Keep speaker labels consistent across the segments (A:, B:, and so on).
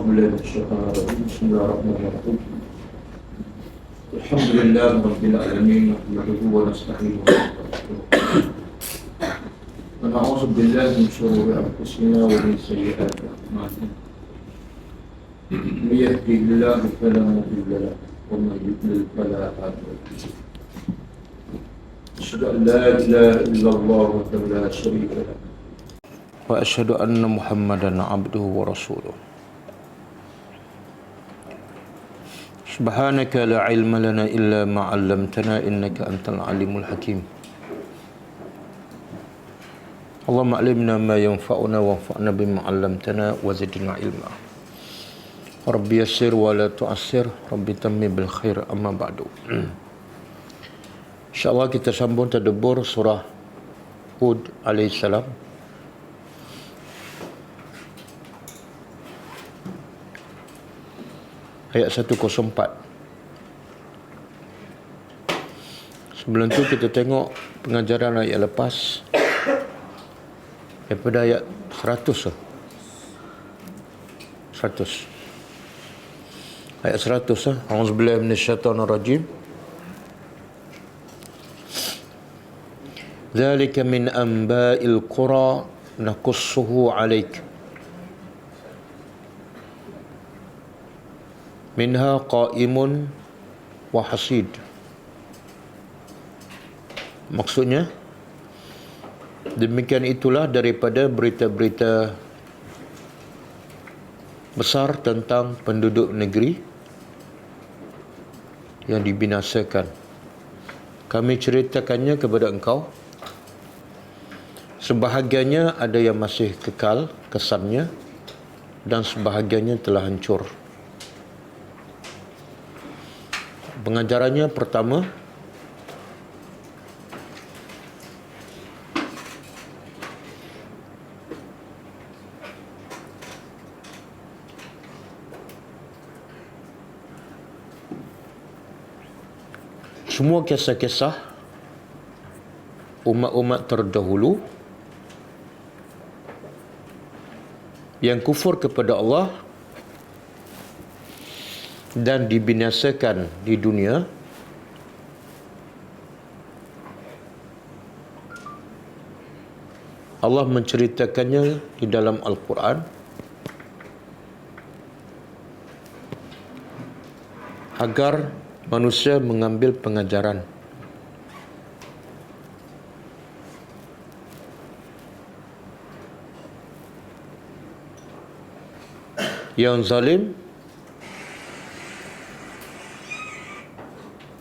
A: بالله من الشيطان الرجيم بسم الله الرحمن الرحيم الحمد لله رب العالمين نحمده ونستعينه ونستغفره ونعوذ بالله من شرور أنفسنا ومن سيئات أعمالنا من يهده الله فلا مضل له ومن يضلل فلا هادي له أشهد أن لا إله إلا الله وحده لا شريك له وأشهد أن محمدا عبده ورسوله سبحانك لا علم لنا إلا ما علمتنا إنك أنت العليم الحكيم اللهم علمنا ما ينفعنا وانفعنا بما علمتنا وزدنا علما ربي يسر ولا تعسر ربي تمم بالخير أما بعد InsyaAllah kita sambung tadabbur surah Hud alaihissalam. Ayat 104. Sebelum tu kita tengok pengajaran ayat lepas daripada ayat 100. Ayat 100. A'udzubillahi minasyaitonirrajim. Dzalika min anba'il qura naqussuhu 'alaik. Minha qa'imun wa hasid. Maksudnya, demikian itulah daripada berita-berita besar tentang penduduk negeri yang dibinasakan. Kami ceritakannya kepada engkau. Sebahagiannya ada yang masih kekal kesannya dan sebahagiannya telah hancur. Pengajarannya pertama, semua kisah-kisah umat-umat terdahulu yang kufur kepada Allah dan dibinasakan di dunia Allah menceritakannya di dalam Al-Quran agar manusia mengambil pengajaran. Yang zalim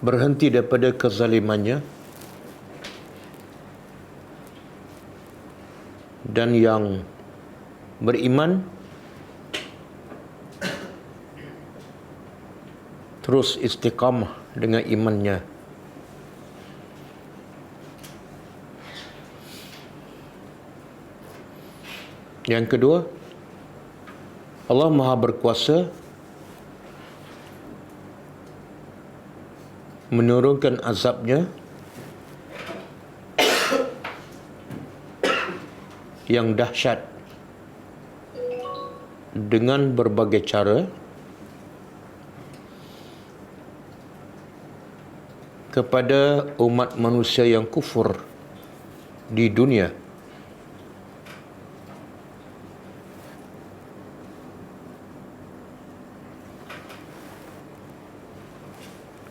A: berhenti daripada kezalimannya dan yang beriman terus istiqamah dengan imannya. Yang kedua, Allah Maha Berkuasa menurunkan azabnya yang dahsyat dengan berbagai cara kepada umat manusia yang kufur di dunia.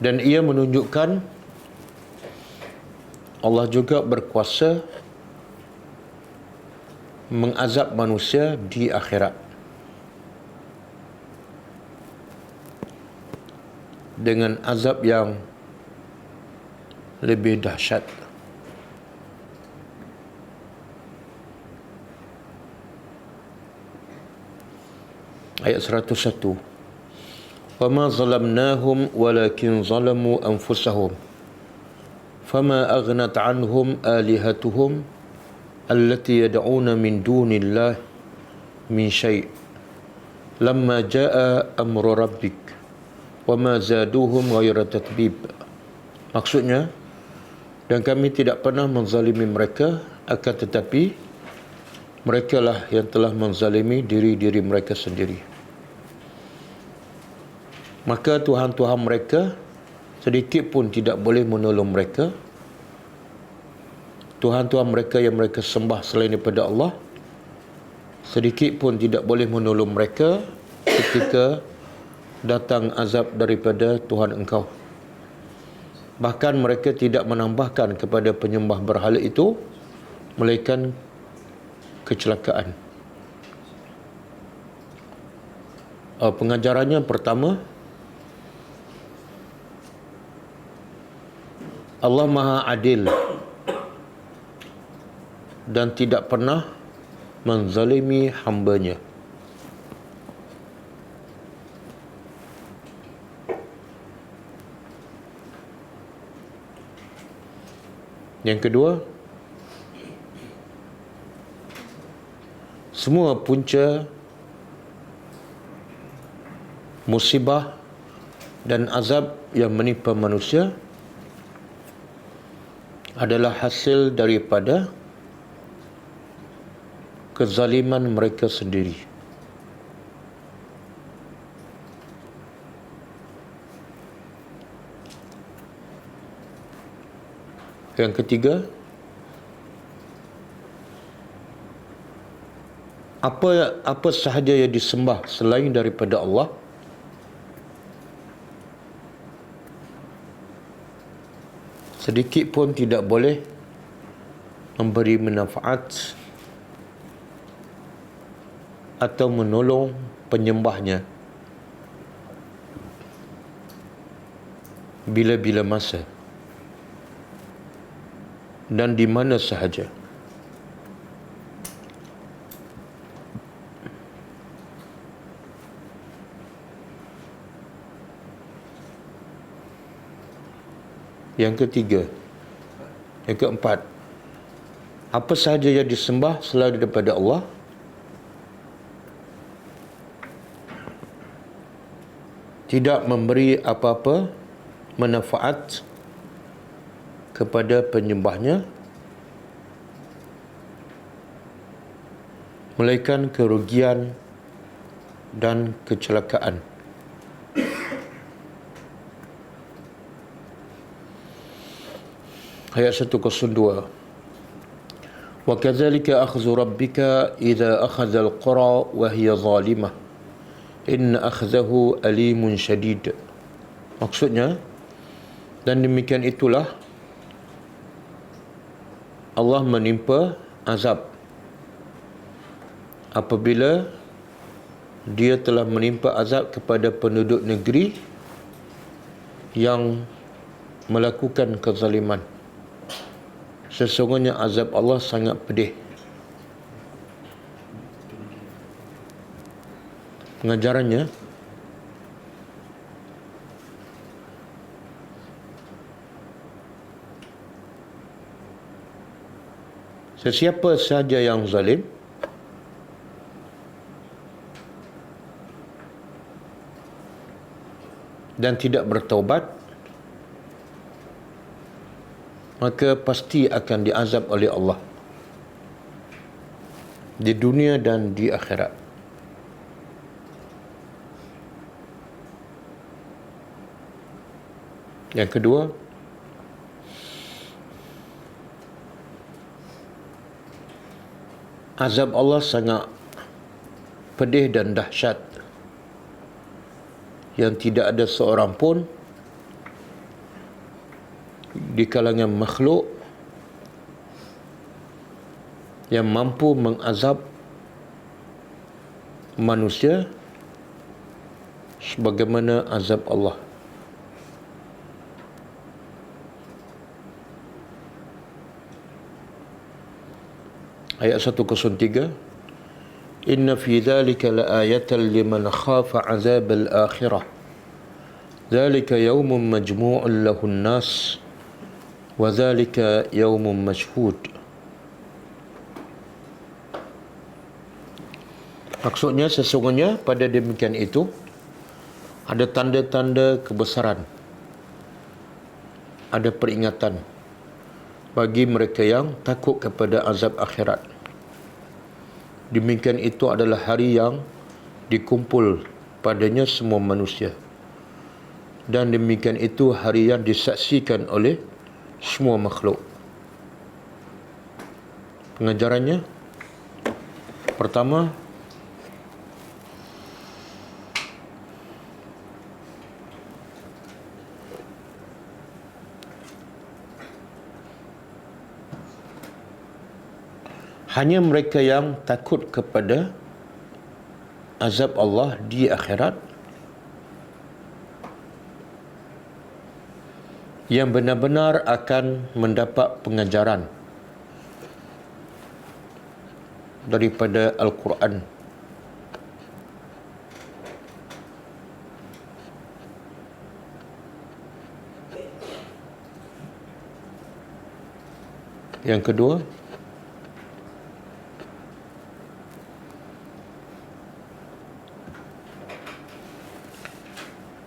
A: Dan ia menunjukkan Allah juga berkuasa mengazab manusia di akhirat dengan azab yang lebih dahsyat. Ayat 101. وَمَا ظَلَمْنَاهُمْ وَلَكِنْ ظَلَمُوا أَنفُسَهُمْ فَمَا أَغْنَتْ عَنْهُمْ آلِهَتُهُمْ الَّتِي يَدْعُونَ مِنْ دُونِ اللَّهِ مِنْ شَيْءٍ لَمَّا جَاءَ أَمْرُ رَبِّكَ وَمَا زَادُوهُمْ غَيْرَ تَتْبِيبٍ. Maksudnya, dan kami tidak pernah menzalimi mereka, akan tetapi merekalah yang telah menzalimi diri-diri mereka sendiri.
B: maka Tuhan-Tuhan mereka sedikit pun tidak boleh menolong mereka. Tuhan-Tuhan mereka yang mereka sembah selain daripada Allah sedikit pun tidak boleh menolong mereka ketika datang azab daripada Tuhan engkau. Bahkan mereka tidak menambahkan kepada penyembah berhala itu melainkan kecelakaan. Pengajarannya pertama, Allah Maha Adil dan tidak pernah menzalimi hambanya. Yang kedua, semua punca musibah dan azab yang menimpa manusia adalah hasil daripada kezaliman mereka sendiri. Yang ketiga, apa sahaja yang disembah selain daripada Allah sedikit pun tidak boleh memberi manfaat atau menolong penyembahnya bila-bila masa dan di mana sahaja. Yang ketiga, yang keempat, apa sahaja yang disembah selain daripada Allah tidak memberi apa-apa manfaat kepada penyembahnya melainkan kerugian dan kecelakaan. Ayat 102. Wa kadzalika akhdhu rabbika idza akhadha al-qura wa hiya zalimah inna akhdahu alimun syadid. Maksudnya, dan demikian itulah Allah menimpa azab apabila dia telah menimpa azab kepada penduduk negeri yang melakukan kezaliman. Sesungguhnya azab Allah sangat pedih. Pengajarannya, sesiapa sahaja yang zalim dan tidak bertaubat, maka pasti akan diazab oleh Allah di dunia dan di akhirat. Yang kedua, azab Allah sangat pedih dan dahsyat yang tidak ada seorang pun di kalangan makhluk yang mampu mengazab manusia sebagaimana azab Allah. Ayat 103, Inna fi dhalika la'ayatan liman khafa azab al-akhirah dhalika yawmun majmu'un lahun nas wa dhalika yawmun mashhud. Maksudnya, sesungguhnya pada demikian itu ada tanda-tanda kebesaran, ada peringatan bagi mereka yang takut kepada azab akhirat. Demikian itu adalah hari yang dikumpul padanya semua manusia. dan demikian itu hari yang disaksikan oleh semua makhluk. Pengajarannya, pertama, hanya mereka yang takut kepada azab Allah di akhirat yang benar-benar akan mendapat pengajaran daripada Al-Quran. Yang kedua,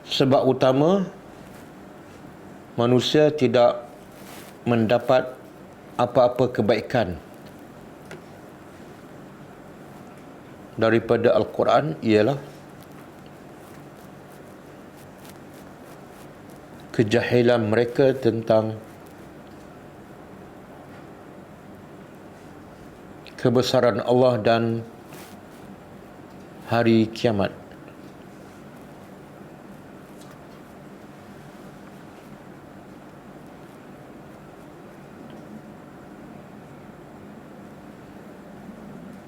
B: sebab utama manusia tidak mendapat apa-apa kebaikan daripada Al-Quran ialah kejahilan mereka tentang kebesaran Allah dan hari kiamat.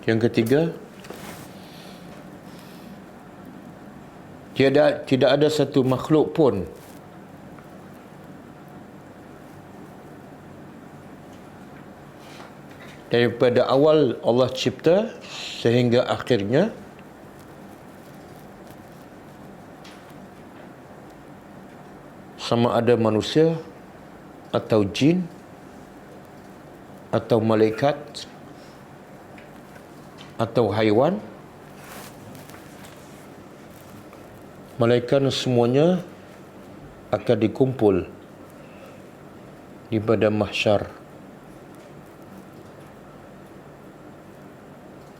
B: Yang ketiga, tidak ada satu makhluk pun daripada awal Allah cipta sehingga akhirnya sama ada manusia atau jin atau malaikat atau haiwan, malaikat semuanya akan dikumpul di padang mahsyar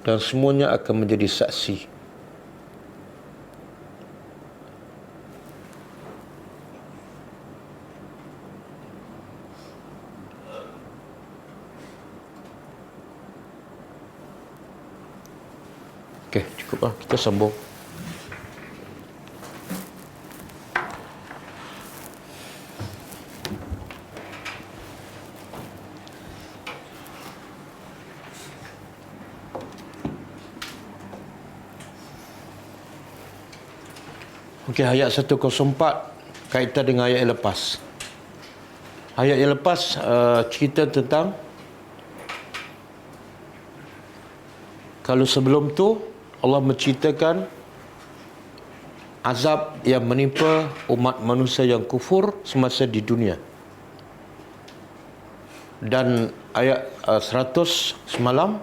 B: dan semuanya akan menjadi saksi. Okey, cukuplah, kita sambung. Okey, ayat 104 kaitan dengan ayat yang lepas. Ayat yang lepas cerita tentang kalau sebelum tu Allah menceritakan azab yang menimpa umat manusia yang kufur semasa di dunia. Dan ayat 100 semalam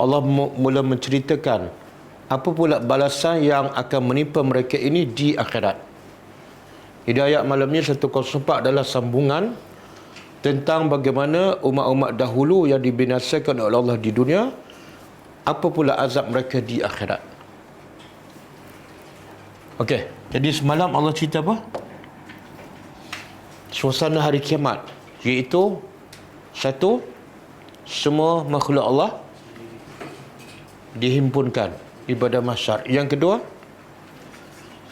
B: Allah mula menceritakan apa pula balasan yang akan menimpa mereka ini di akhirat. Jadi ayat malam ni 104 adalah sambungan tentang bagaimana umat-umat dahulu yang dibinasakan oleh Allah di dunia, apa pula azab mereka di akhirat. Okey, jadi semalam Allah cerita apa? Suasana hari kiamat, iaitu satu, semua makhluk Allah dihimpunkan di padang mahsyar. Yang kedua,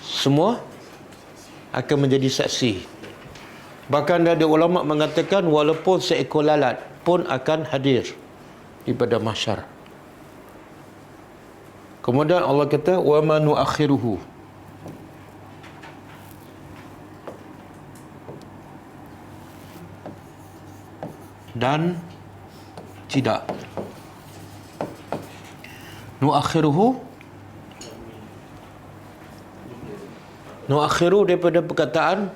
B: semua akan menjadi saksi. Bahkan ada ulama mengatakan walaupun seekor lalat pun akan hadir di padang mahsyar. Kemudian Allah kata wa ma nuakhiruhu, dan tidak. Nuakhiruhu, nuakhiru daripada perkataan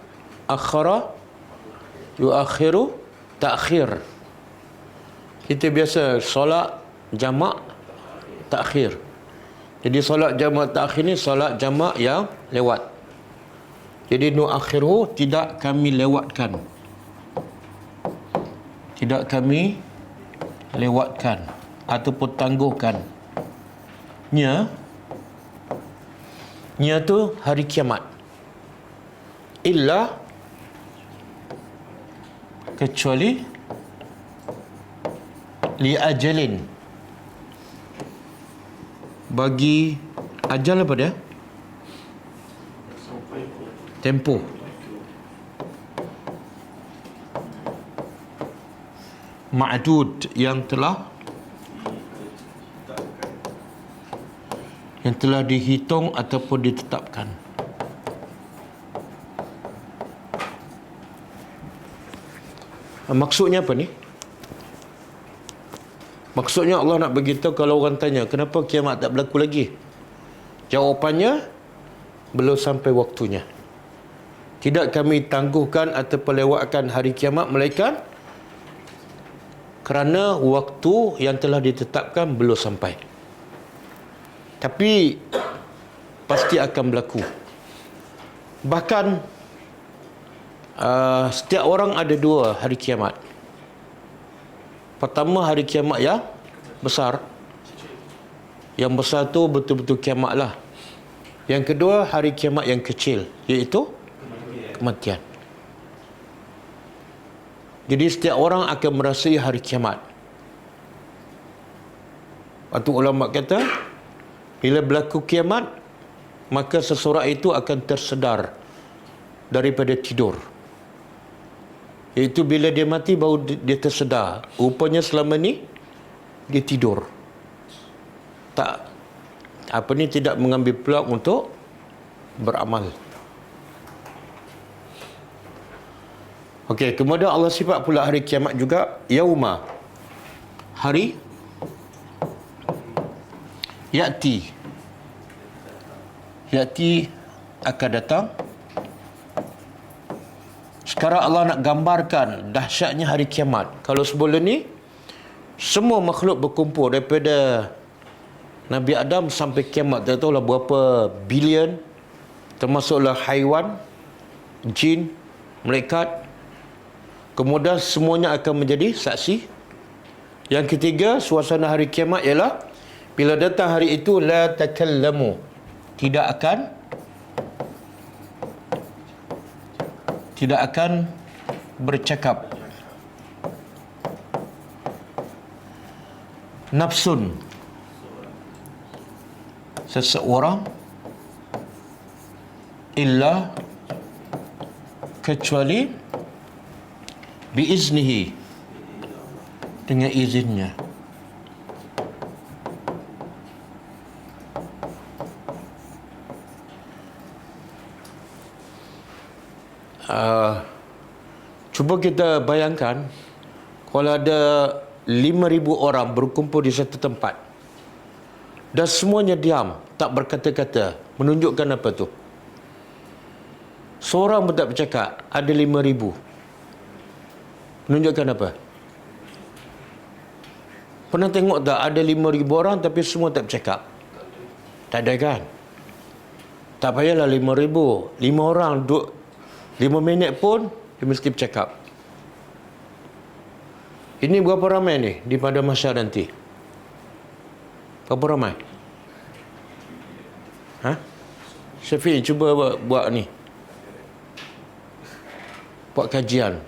B: akhara yuakhiru, takhir. Kita biasa solat jamak takhir. Jadi solat jamak takhir ni solat jamak yang lewat. Jadi nuakhiru, tidak kami lewatkan. Tidak kami lewatkan ataupun tangguhkan. Nya tu hari kiamat. illa kecuali li ajalin, bagi ajal apa dia? Tempoh. Ma'dud, yang telah dihitung ataupun ditetapkan. Maksudnya apa ni? Maksudnya Allah nak beritahu, kalau orang tanya kenapa kiamat tak berlaku lagi, jawapannya belum sampai waktunya. Tidak kami tangguhkan atau pelewatkan hari kiamat, melainkan kerana waktu yang telah ditetapkan belum sampai. Tapi pasti akan berlaku. Bahkan setiap orang ada dua hari kiamat. Pertama, hari kiamat yang besar. Yang besar tu betul-betul kiamat lah. Yang kedua, hari kiamat yang kecil, iaitu kematian. Jadi setiap orang akan merasai hari kiamat. Waktu ulama kata, bila berlaku kiamat, maka seseorang itu akan tersedar daripada tidur. Iaitu bila dia mati baru dia tersedar. Rupanya selama ni dia tidur. Tidak mengambil peluang untuk beramal. Okey, kemudian Allah sifat pula hari kiamat juga yauma. Hari ya'ti akan datang. Sekarang Allah nak gambarkan dahsyatnya hari kiamat. Kalau sebelum ni semua makhluk berkumpul daripada Nabi Adam sampai kiamat, tak tahulah berapa bilion, termasuklah haiwan, jin, malaikat. Kemudian semuanya akan menjadi saksi. Yang ketiga, suasana hari kiamat ialah bila datang hari itu, la takallamu, tidak akan bercakap. Nafsun, seseorang, illa, kecuali, biiznihi, dengan izinnya. Cuba kita bayangkan kalau ada 5,000 orang berkumpul di satu tempat dan semuanya diam, tak berkata-kata, menunjukkan apa tu? Seorang pun tak bercakap. Ada 5,000. Menunjukkan apa? Pernah tengok tak ada 5,000 orang tapi semua tak bercakap? Tak ada kan? Tak payahlah 5,000. 5 orang 5 minit pun dia mesti bercakap. Ini berapa ramai ni di pada mahsyar nanti? Berapa ramai? Syafiq, cuba buat ni. Buat kajian.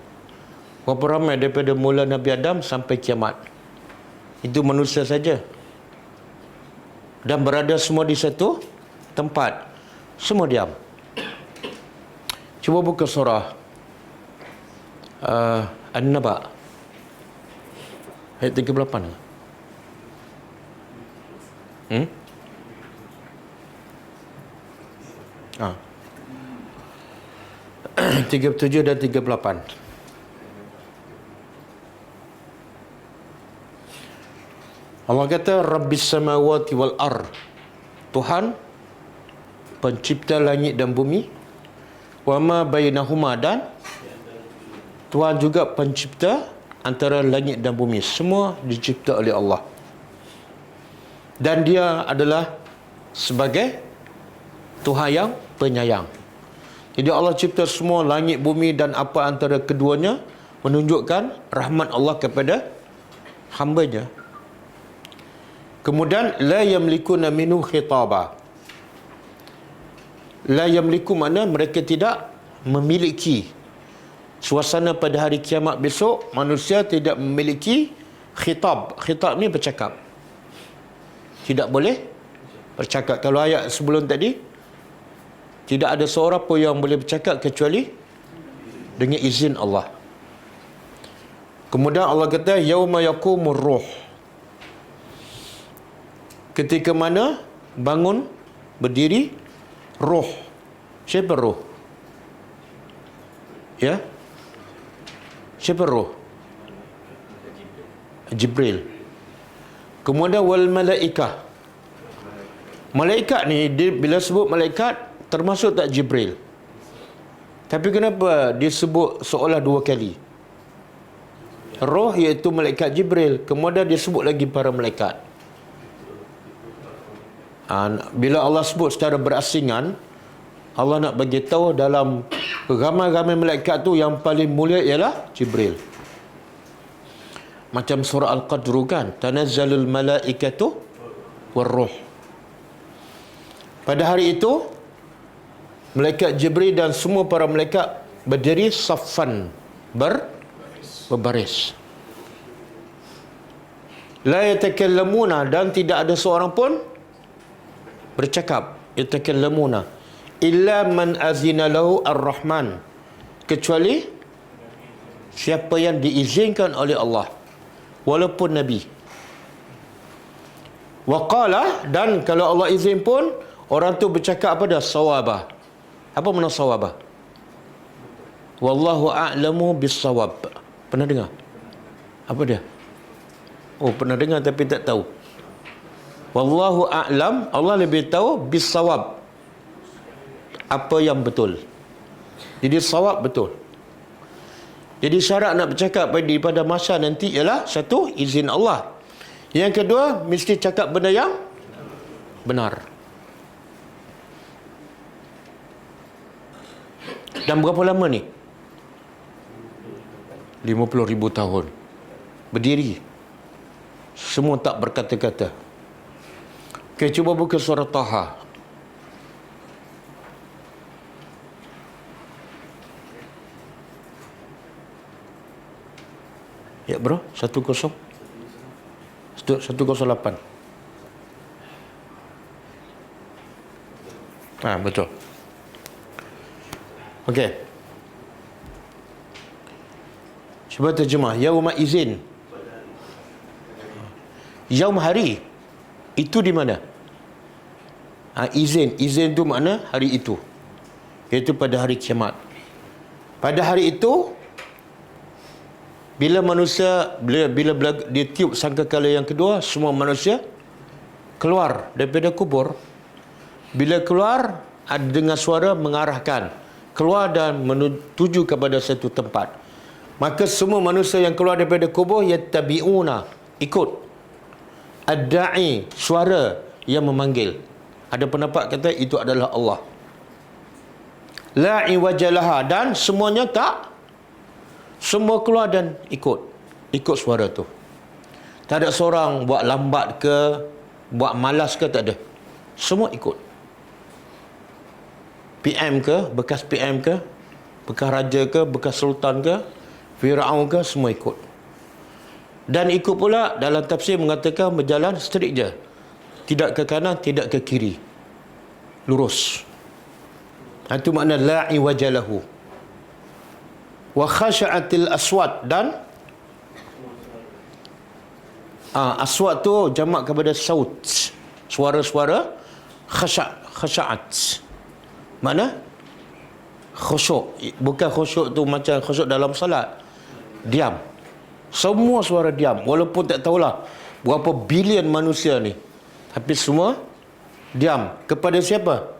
B: Berapa ramai daripada mula Nabi Adam sampai kiamat? Itu manusia saja. Dan berada semua di satu tempat. Semua diam. Cuba buka surah An-Naba ayat 38. 37 dan 38. Allah kata Rabbis samawati wal ar, Tuhan pencipta langit dan bumi, wa ma bainahuma, dan Tuhan juga pencipta antara langit dan bumi. Semua dicipta oleh Allah. Dan dia adalah sebagai Tuhan yang penyayang. Jadi Allah cipta semua langit, bumi dan apa antara keduanya, menunjukkan rahmat Allah kepada hamba-Nya. Kemudian la yamlikuna minhu khitaba. La yamliku makna mereka tidak memiliki suasana pada hari kiamat besok. Manusia tidak memiliki khitab. Khitab ni bercakap. Tidak boleh bercakap. Kalau ayat sebelum tadi, tidak ada seorang pun yang boleh bercakap kecuali dengan izin Allah. Kemudian Allah kata yauma yaqumur ruh, ketika mana bangun berdiri ruh. Siapa ruh? Ya? Siapa ruh? Jibril. Kemudian wal malaikah. Malaikat ni bila sebut malaikat termasuk tak Jibril? Tapi kenapa disebut seolah dua kali? Roh iaitu malaikat Jibril, kemudian dia sebut lagi para malaikat. Bila Allah sebut secara berasingan, Allah nak bagi tahu dalam ramai-ramai malaikat tu yang paling mulia ialah Jibril. Macam surah Al-Qadr kan, tanazzalul malaikatu warruh. Pada hari itu malaikat Jibril dan semua para malaikat berdiri saffan, berbaris. La yatakallamuna, dan tidak ada seorang pun bercakap. Yatakallamuna illa man azina lahu ar-Rahman, kecuali siapa yang diizinkan oleh Allah, walaupun Nabi. Waqala, dan kalau Allah izin pun orang tu bercakap apa dah? Sawabah. Apa makna sawabah? Wallahu a'lamu bis-sawab. Pernah dengar? Apa dia? Oh, pernah dengar tapi tak tahu. Wallahu a'lam, Allah lebih tahu bis-sawab, apa yang betul. Jadi sawab betul. Jadi syarat nak bercakap pada masa nanti ialah satu, izin Allah. Yang kedua, mesti cakap benda yang benar. Dan berapa lama ni? 50,000 tahun. Berdiri. Semua tak berkata-kata. Okey, cuba buka surah Taha. Ya bro, 10. 108. Betul. Okey. Cuba terjemah. Yauma izin. Yaum hari. Itu di mana? Izin. Izin tu makna hari itu. Iaitu pada hari kiamat. Pada hari itu, bila manusia, bila dia tiup sangkakala yang kedua, semua manusia keluar daripada kubur. Bila keluar, ada dengar suara mengarahkan keluar dan menuju kepada satu tempat. Maka semua manusia yang keluar daripada kubur yattabi'una, ikut ad-da'i, suara yang memanggil. Ada pendapat kata itu adalah Allah. La iwajalaha, dan semuanya tak, semua keluar dan ikut suara tu. Tak ada seorang buat lambat ke, buat malas ke, tak ada. Semua ikut. PM ke, bekas PM ke, bekas raja ke, bekas sultan ke, Firaun ke, semua ikut. Dan ikut pula dalam tafsir mengatakan berjalan straight je. Tidak ke kanan, tidak ke kiri. Lurus. Itu makna la iwajalahu. Wa khasha'atil aswat, dan aswat tu jamak kepada saut. Suara-suara khasha'at. Mana? Khusyuk. Bukan khusyuk tu macam khusyuk dalam salat. Diam. Semua suara diam. Walaupun tak tahulah berapa bilion manusia ni, tapi semua diam. Kepada siapa?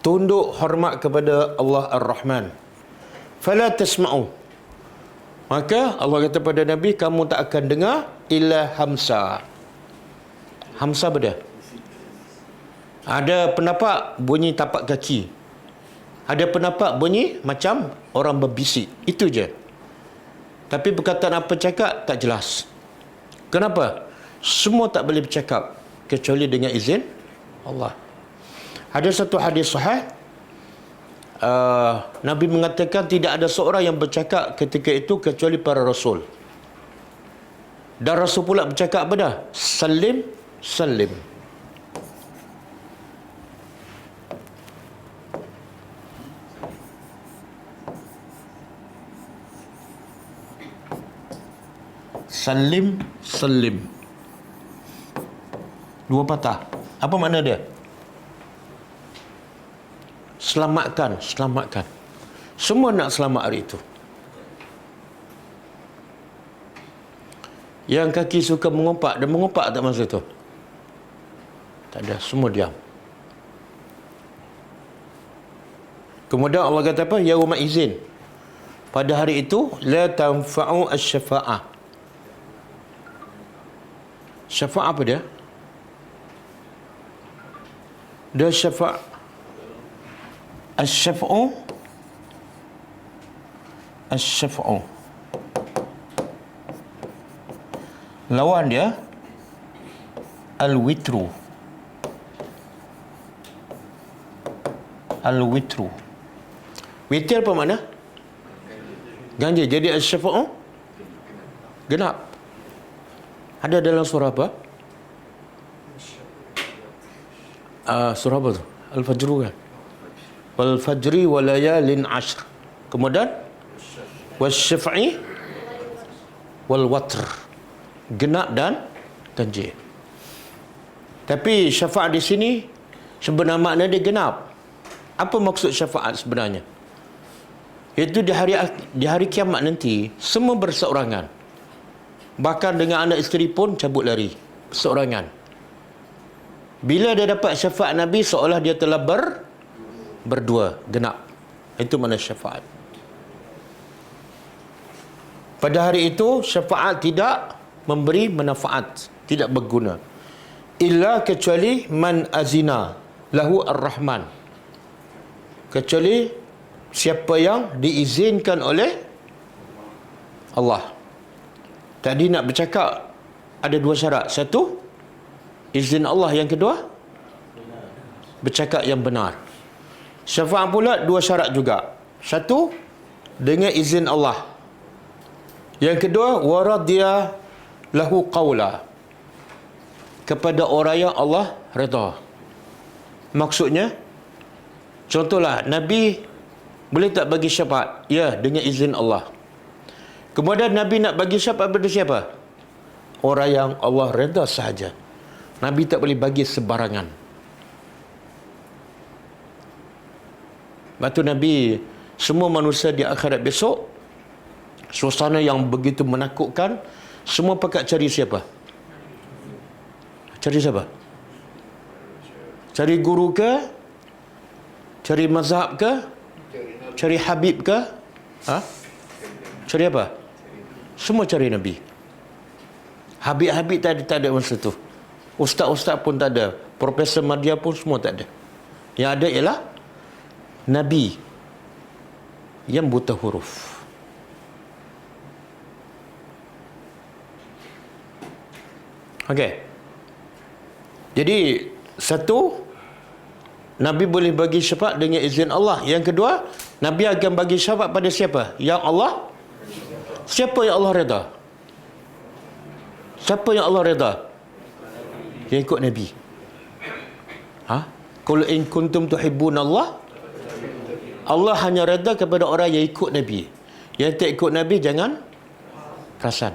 B: Tunduk hormat kepada Allah Ar-Rahman. Fala tasma'u. Maka Allah kata pada Nabi, kamu tak akan dengar illa hamsa. Hamsa benda. Ada pendapat bunyi tapak kaki. Ada pendapat bunyi macam orang berbisik. Itu je. Tapi perkataan apa cakap tak jelas. Kenapa? Semua tak boleh bercakap kecuali dengan izin Allah. Ada satu hadis sahih, Nabi mengatakan tidak ada seorang yang bercakap ketika itu kecuali para rasul. Dan rasul pula bercakap apa dah? Salim, salim. Salim, salim. Dua patah. Apa makna dia? Selamatkan, selamatkan. Semua nak selamat hari itu. Yang kaki suka mengumpat, dia mengumpat tak masa itu? Tak ada, semua diam. Kemudian Allah kata apa? Yauma izin. Pada hari itu la tanfa'u asy-syafa'ah. Syafa' apa dia? Dia syafa' Asy-syafa'u Asy-syafa'u lawan dia Al-witru. Al-witru. Witir apa makna? Ganjil. Jadi asy-syafa'u genap. Ada dalam surah apa? Surah apa tu? Al-Fajr kan? Wal fajri wa layalin ashr. Kemudian wasyaf'i wal watr. Genap dan ganjil. Tapi syafaat di sini sebenarnya makna dia genap. Apa maksud syafaat sebenarnya? Iaitu di hari kiamat nanti semua berseorangan. Bahkan dengan anak isteri pun cabut lari seorangan. Bila dia dapat syafaat Nabi, seolah dia telah berdua, genap. Itu mana syafaat. Pada hari itu syafaat tidak memberi manfaat, tidak berguna. Illa kecuali man azina lahu ar-Rahman. Kecuali siapa yang diizinkan oleh Allah. Tadi nak bercakap ada dua syarat. Satu, izin Allah. Yang kedua, bercakap yang benar. Syafaat pula dua syarat juga. Satu, dengan izin Allah. Yang kedua, waradiya lahu qawla. Kepada orang yang Allah redha. Maksudnya, contohlah, Nabi boleh tak bagi syafaat? Ya, dengan izin Allah. Kemudian Nabi nak bagi syafaat kepada siapa? Orang yang Allah redha sahaja. Nabi tak boleh bagi sebarangan. Lepas tu Nabi, semua manusia di akhirat besok, suasana yang begitu menakutkan, semua pakat cari siapa? Cari siapa? Cari guru ke? Cari mazhab ke? Cari habib ke? Cari apa? Semua cari Nabi. Habib-habib tak ada masa tu. Ustaz-ustaz pun tak ada. Profesor Madya pun semua tak ada. Yang ada ialah Nabi yang buta huruf. Okey. Jadi, satu, Nabi boleh bagi syafaat dengan izin Allah. Yang kedua, Nabi akan bagi syafaat pada siapa? Yang Allah. Siapa yang Allah redha? Siapa yang Allah redha? Yang ikut Nabi. Qul in kuntum tuhibbunallah. Allah hanya redha kepada orang yang ikut Nabi. Yang tak ikut Nabi jangan perasan.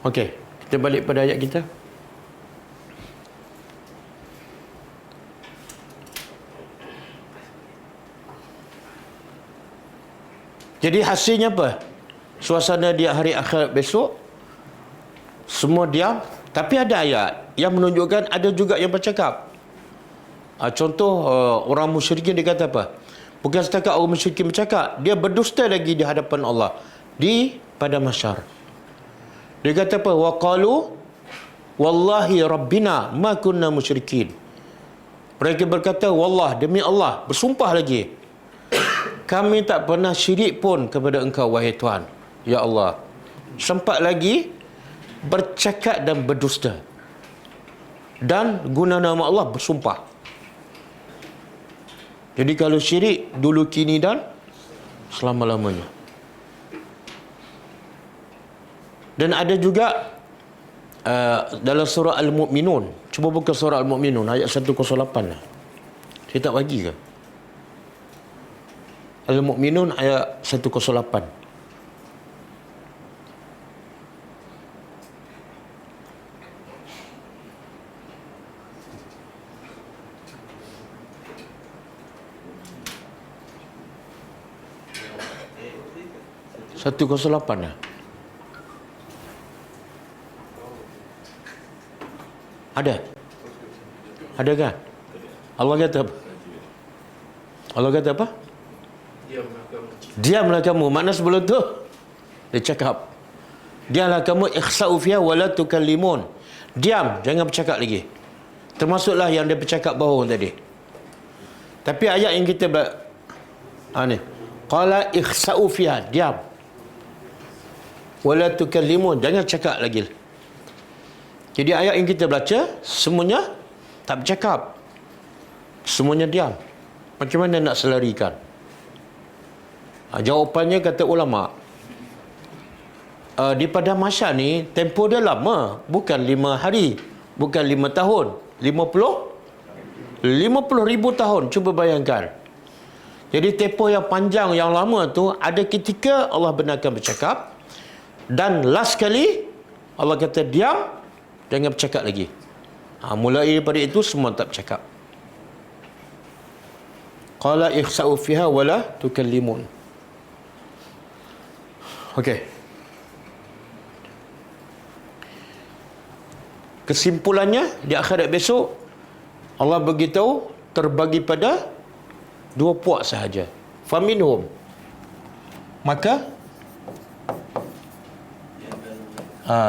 B: Okey, kita balik pada ayat kita. Jadi hasilnya apa? Suasana di hari akhirat besok semua diam. Tapi ada ayat yang menunjukkan ada juga yang bercakap. Contoh orang musyrikin dia kata apa? Bukan setakat orang musyrikin bercakap, dia berdusta lagi di hadapan Allah di pada mahsyar. Dia kata apa? Wa qalu wallahi rabbina ma kunna musyrikin. Mereka berkata, wallah, demi Allah, bersumpah lagi, kami tak pernah syirik pun kepada engkau, wahai Tuhan. Ya Allah. Sempat lagi bercakap dan berdusta. dan guna nama Allah bersumpah. Jadi kalau syirik dulu, kini dan selama-lamanya. Dan ada juga dalam surah Al-Mu'minun. Cuba buka surah Al-Mu'minun ayat 108 lah. Saya tak bagi ke? Al-Mu'minun ayat 108. Satu 108 lah. Ada? Ada kan? Allah kata apa? Allah kata apa? Diamlah kamu. Makna sebelum tu dia cakap, diamlah kamu ikhsa'u fiha wa la tukallimun. Diam, jangan bercakap lagi. Termasuklah yang dia bercakap bohong tadi. Tapi ayat yang kita ni, qala ikhsa'u fiha, diam. Wa la tukallimun, jangan cakap lagi. Jadi ayat yang kita baca semuanya tak bercakap. Semuanya diam. Macam mana nak selarikan? Jawapannya kata ulama, di padang mahsyar ni tempoh dia lama, bukan 5 hari, bukan 5 tahun, 50 ribu tahun. Cuba bayangkan. Jadi tempoh yang panjang, yang lama tu, ada ketika Allah benarkan bercakap, dan last kali Allah kata diam, jangan bercakap lagi. Mulai daripada itu semua tak bercakap. Qala ikhsa'u fiha wa la tukallimun. Okey. Kesimpulannya, di akhirat besok Allah beritahu terbagi pada 2 puak sahaja. Faminhum, maka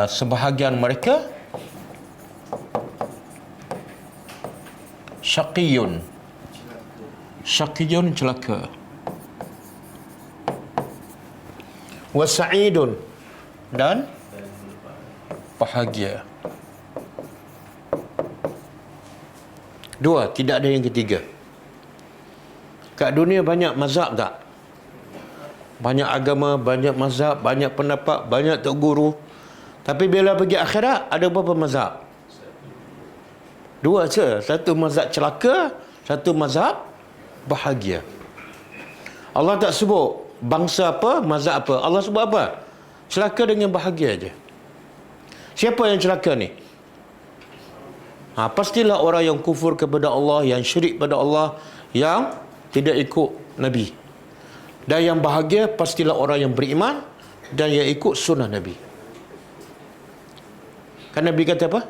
B: sebahagian mereka syaqiyun celaka, wa sa'idun, dan bahagia. 2, tidak ada yang ketiga. Kat dunia banyak mazhab tak? Banyak agama, banyak mazhab, banyak pendapat, banyak tok guru. Tapi bila pergi akhirat, ada berapa mazhab? 2 je. Satu mazhab celaka, satu mazhab bahagia. Allah tak sebut bangsa apa, mazhab apa. Allah sebut apa? Celaka dengan bahagia aja. Siapa yang celaka ni? Pastilah orang yang kufur kepada Allah, yang syirik pada Allah, yang tidak ikut Nabi. Dan yang bahagia pastilah orang yang beriman dan yang ikut sunnah Nabi. Kan Nabi kata apa?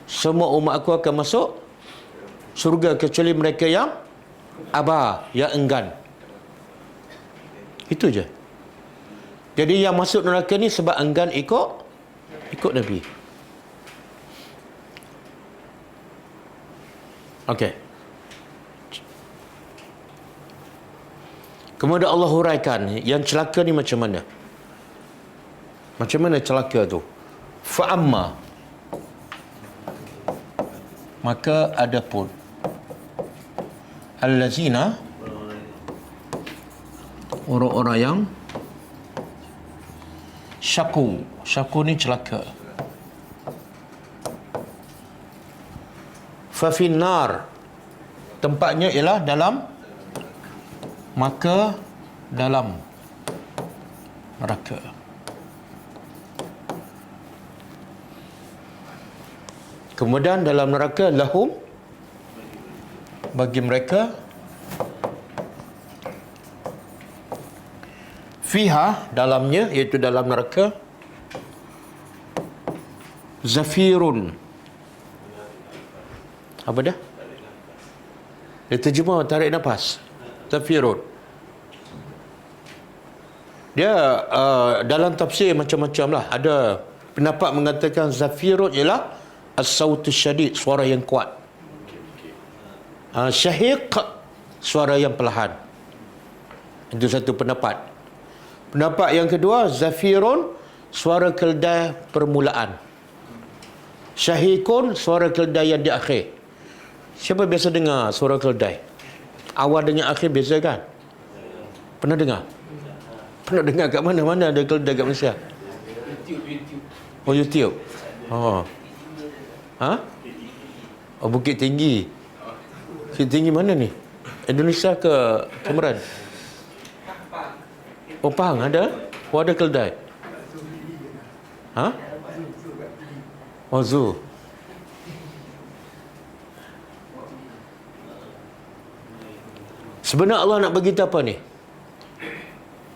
B: Semua umat aku akan masuk surga kecuali mereka yang aba, yang enggan. Itu je. Jadi yang masuk neraka ni sebab enggan ikut Nabi. Okey. Kemudian Allah huraikan yang celaka ni macam mana? Macam mana celaka tu? Fa'amma, maka adapun allazina, orang-orang yang syaku ni celaka, fafinnar, tempatnya ialah dalam, maka dalam neraka. Kemudian dalam neraka, lahum, bagi mereka, fiha, dalamnya, iaitu dalam neraka, zafirun. Apa dah? Dia terjemah tarik nafas. Zafirun. Dia dalam tafsir macam-macam lah. Ada pendapat mengatakan zafirun ialah as-sautus syadid, suara yang kuat. Syahiq, suara yang perlahan. Itu satu pendapat. Pendapat yang kedua, zafirun, suara keledai permulaan. Syahikun, suara keledai yang di akhir. Siapa biasa dengar suara keledai? Awal dengan akhir beza kan? Pernah dengar? Pernah dengar kat mana? Mana ada keledai kat Malaysia? Oh, YouTube. Oh. Ha? Oh, Bukit Tinggi. Bukit Tinggi mana ni? Indonesia ke Cameron? Oh, Pahang ada? Oh, ada keledai. Ha? Oh, zoo. Sebenarnya Allah nak bagi kita apa ni?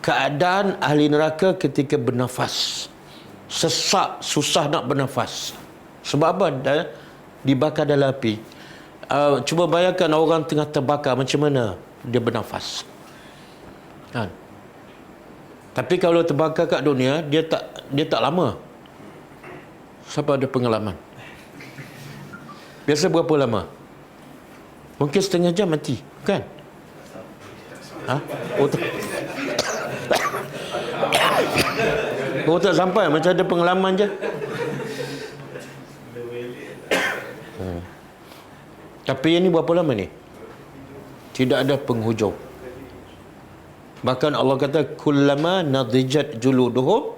B: Keadaan ahli neraka ketika bernafas. Sesak, susah nak bernafas. Sebab apa? Dibakar dalam api. Cuba bayangkan orang tengah terbakar, macam mana dia bernafas. Kan? Tapi kalau terbakar kat dunia, dia tak lama. Siapa ada pengalaman? Biasa berapa lama? Mungkin setengah jam mati, kan? Ha? Tak sampai, macam ada pengalaman je. Tapi ini berapa lama ni? Tidak ada penghujung. Bahkan Allah kata kullama nadijat juluduhum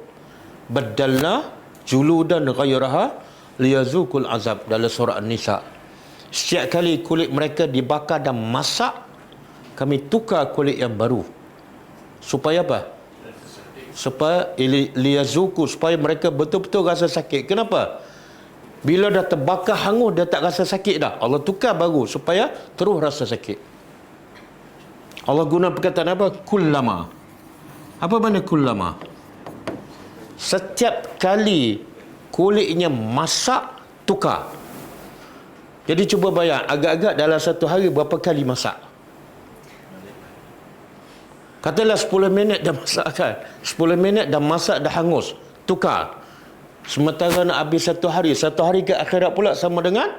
B: badalna juludan ghayraha liyazuqul azab, dalam surah An-Nisa. Setiap kali kulit mereka dibakar dan masak, kami tukar kulit yang baru. Supaya apa? Supaya liyazuqu, supaya mereka betul-betul rasa sakit. Kenapa? Bila dah terbakar hangus, dia tak rasa sakit dah. Allah tukar baru supaya terus rasa sakit. Allah guna perkataan apa? Kullama. Apa makna kullama? Setiap kali kulitnya masak, tukar. Jadi cuba bayang, agak-agak dalam satu hari berapa kali masak? Katalah 10 minit dah masak kan? 10 minit dah masak, dah hangus. Tukar. Sementara nak habis satu hari ke akhirat pula sama dengan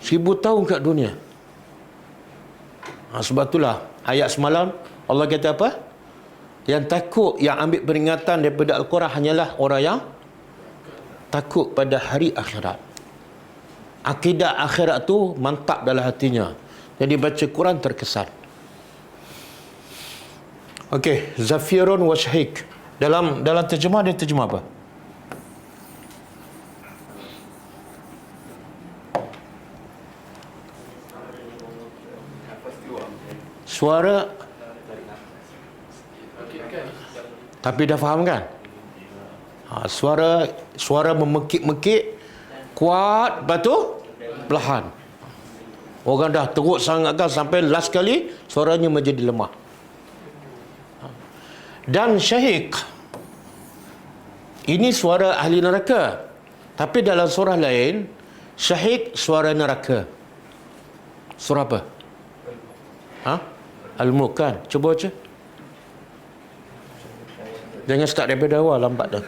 B: 1000 tahun kat dunia. Sebab itulah ayat semalam Allah kata apa? Yang takut, yang ambil peringatan daripada Al-Quran hanyalah orang yang takut pada hari akhirat. Akidah akhirat tu mantap dalam hatinya. Jadi baca Quran terkesan. Okey, Zafirun wa Syahik. Dalam terjemah dia terjemah apa? Suara, tapi dah faham kan? Suara memekik-mekik, kuat, lepas tu perlahan. Orang dah teruk sangat kan, sampai last kali suaranya menjadi lemah. Dan syahik, ini suara ahli neraka. Tapi dalam surah lain, syahik suara neraka. Surah apa? Al-Mulk kan? Cuba baca. Jangan start daripada awal, lambat dah.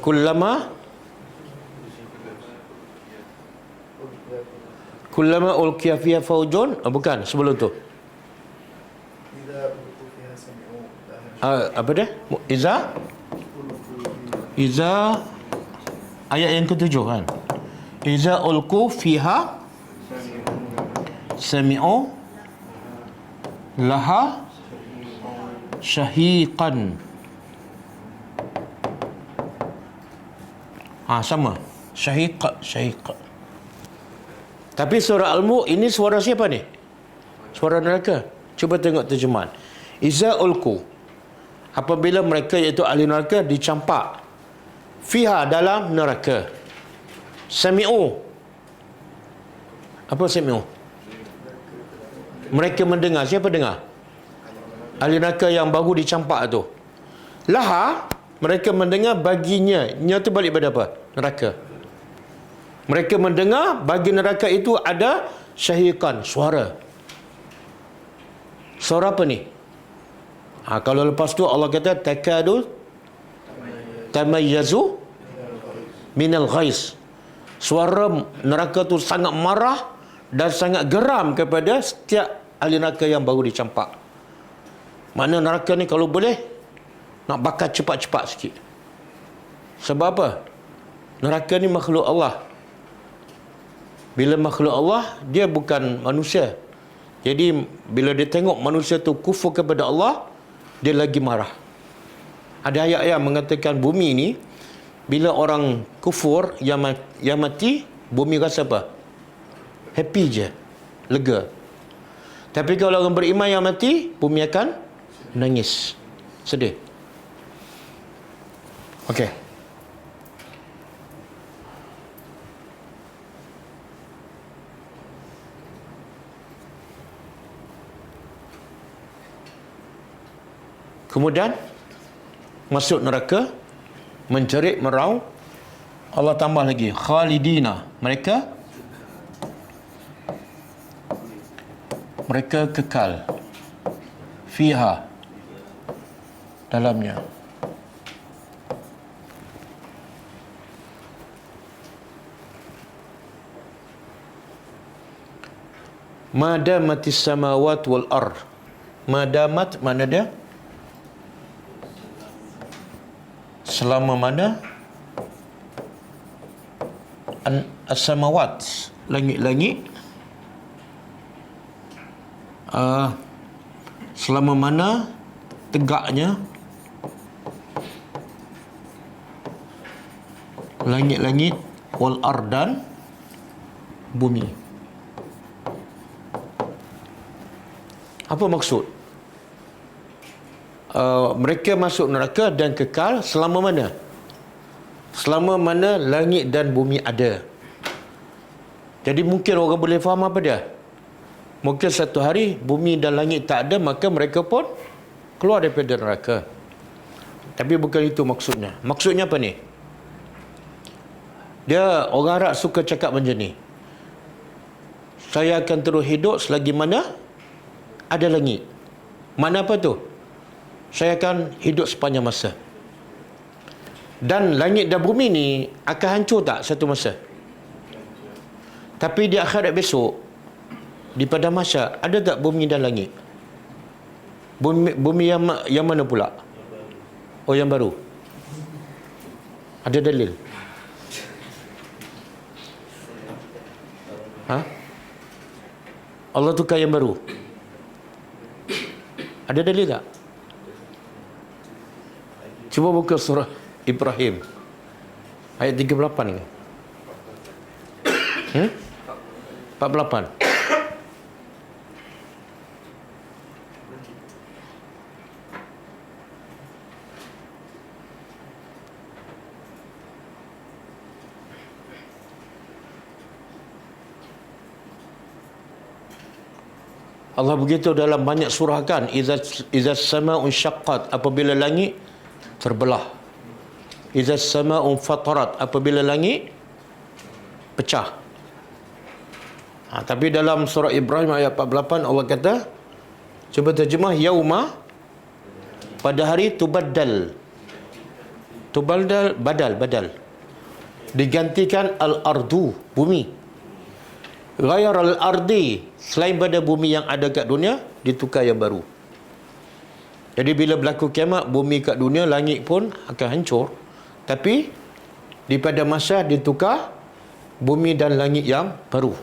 B: Kullama ulqiya fiha faujun. Bukan, sebelum tu. Apa dia? Iza ayat yang ke-7 kan? Iza ulqu fiha sami'u laha syahiqan. Sama. Syahiq. Tapi surah Al-Mulk ini suara siapa ni? Suara neraka. Cuba tengok terjemahan. Iza ulqu, apabila mereka iaitu ahli neraka dicampak, fiha dalam neraka, sami'u. Apa sami'u? Mereka mendengar. Siapa dengar? Ahli neraka yang baru dicampak tu. Laha, mereka mendengar baginya. Nya tu balik pada apa? Neraka. Mereka mendengar bagi neraka itu ada syahiqan, suara. Suara apa ni? Kalau lepas tu Allah kata takadu tamayyazu minal ghais. Suara neraka tu sangat marah dan sangat geram kepada setiap ahli neraka yang baru dicampak. Mana neraka ni kalau boleh nak bakar cepat-cepat sikit. Sebab apa? Neraka ni makhluk Allah. Bila makhluk Allah, dia bukan manusia. Jadi bila dia tengok manusia tu kufur kepada Allah, dia lagi marah. Ada ayat yang mengatakan bumi ni, bila orang kufur yang mati, bumi rasa apa? Happy je, lega. Tapi kalau orang beriman yang mati, bumi akan menangis, sedih. Okey. Kemudian masuk neraka, menjerit merau. Allah tambah lagi, khalidina, mereka kekal fiha, dalamnya. Madamatis samawat wal ard. Madamat mana dia? Selama mana as-samawat, langit-langit, selama mana tegaknya langit-langit, wal ard, dan bumi. Apa maksud? Mereka masuk neraka dan kekal selama mana? Selama mana langit dan bumi ada. Jadi mungkin orang boleh faham apa dia? Mungkin satu hari bumi dan langit tak ada, maka mereka pun keluar daripada neraka. Tapi bukan itu maksudnya. Maksudnya apa ni? Dia, orang Arab suka cakap macam ni, saya akan terus hidup selagi mana ada langit. Mana apa tu? Saya akan hidup sepanjang masa. Dan langit dan bumi ni akan hancur tak satu masa? Tapi di akhirat besok, di padang mahsyar, ada tak bumi dan langit? Bumi yang mana pula? Oh, yang baru. Ada dalil? Ha? Allah tukar yang baru. Ada dalil tak? Cuba buka surah Ibrahim ayat 38 ni. 48. Allah begitu dalam banyak surah kan, iza sama'un syaqqat, apabila langit terbelah. Iza sama'un fatarat, apabila langit pecah. Tapi dalam surah Ibrahim ayat 48 Allah kata, cuba terjemah, yauma, pada hari tubaddal, badal, digantikan al-ardu, bumi. Ghayar al-ardi, selain pada bumi yang ada kat dunia, ditukar yang baru. Jadi bila berlaku kiamat, bumi kat dunia, langit pun akan hancur. Tapi di pada masa ditukar bumi dan langit yang baru.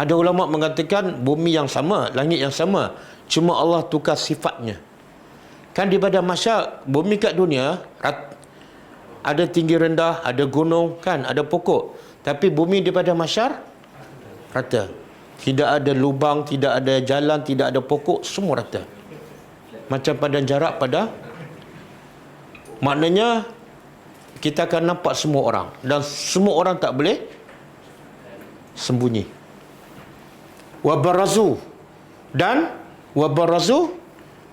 B: Ada ulama mengatakan bumi yang sama, langit yang sama, cuma Allah tukar sifatnya. Kan di pada masa bumi kat dunia ada tinggi rendah, ada gunung, kan, ada pokok. Tapi bumi di pada mahsyar rata. Tidak ada lubang, tidak ada jalan, tidak ada pokok, semua rata. Macam padan jarak pada. Maknanya kita akan nampak semua orang, dan semua orang tak boleh sembunyi. Wabarazu, dan wabarazu,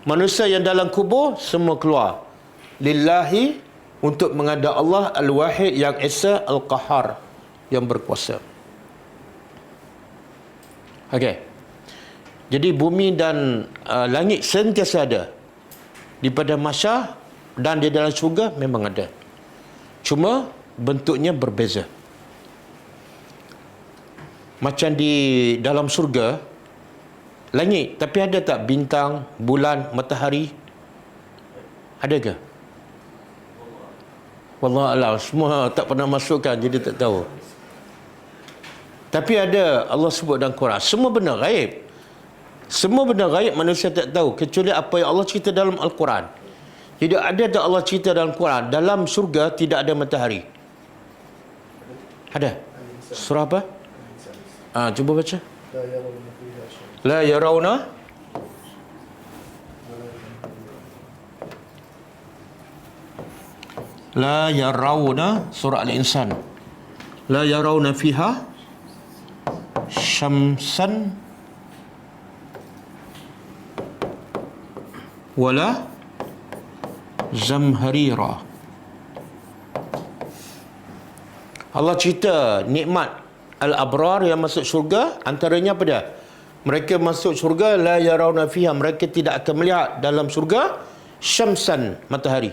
B: manusia yang dalam kubur semua keluar. Lillahi, untuk menghadap Allah Al-Wahid, yang Esa, Al-Qahar, yang berkuasa. Okey. Jadi bumi dan langit sentiasa ada. Di pada mahsyar dan di dalam syurga memang ada. Cuma bentuknya berbeza. Macam di dalam syurga, langit, tapi ada tak bintang, bulan, matahari? Ada ke? Wallahualam, semua tak pernah masukkan, jadi tak tahu. Tapi ada Allah sebut dalam Quran, semua benda gaib. Semua benda gaib manusia tak tahu, kecuali apa yang Allah cerita dalam Al-Quran. Jadi ada tak Allah cerita dalam Quran, dalam surga tidak ada matahari? Ada? Surah apa? Cuba baca. La yarawna La yarawna, surah Al-Insan. La yarawna fiha syamsan wala zamharira. Allah cerita nikmat al-abrar yang masuk syurga, antaranya apa dia? Mereka masuk syurga, la yarawna fiha, mereka tidak akan melihat dalam syurga syamsan, matahari.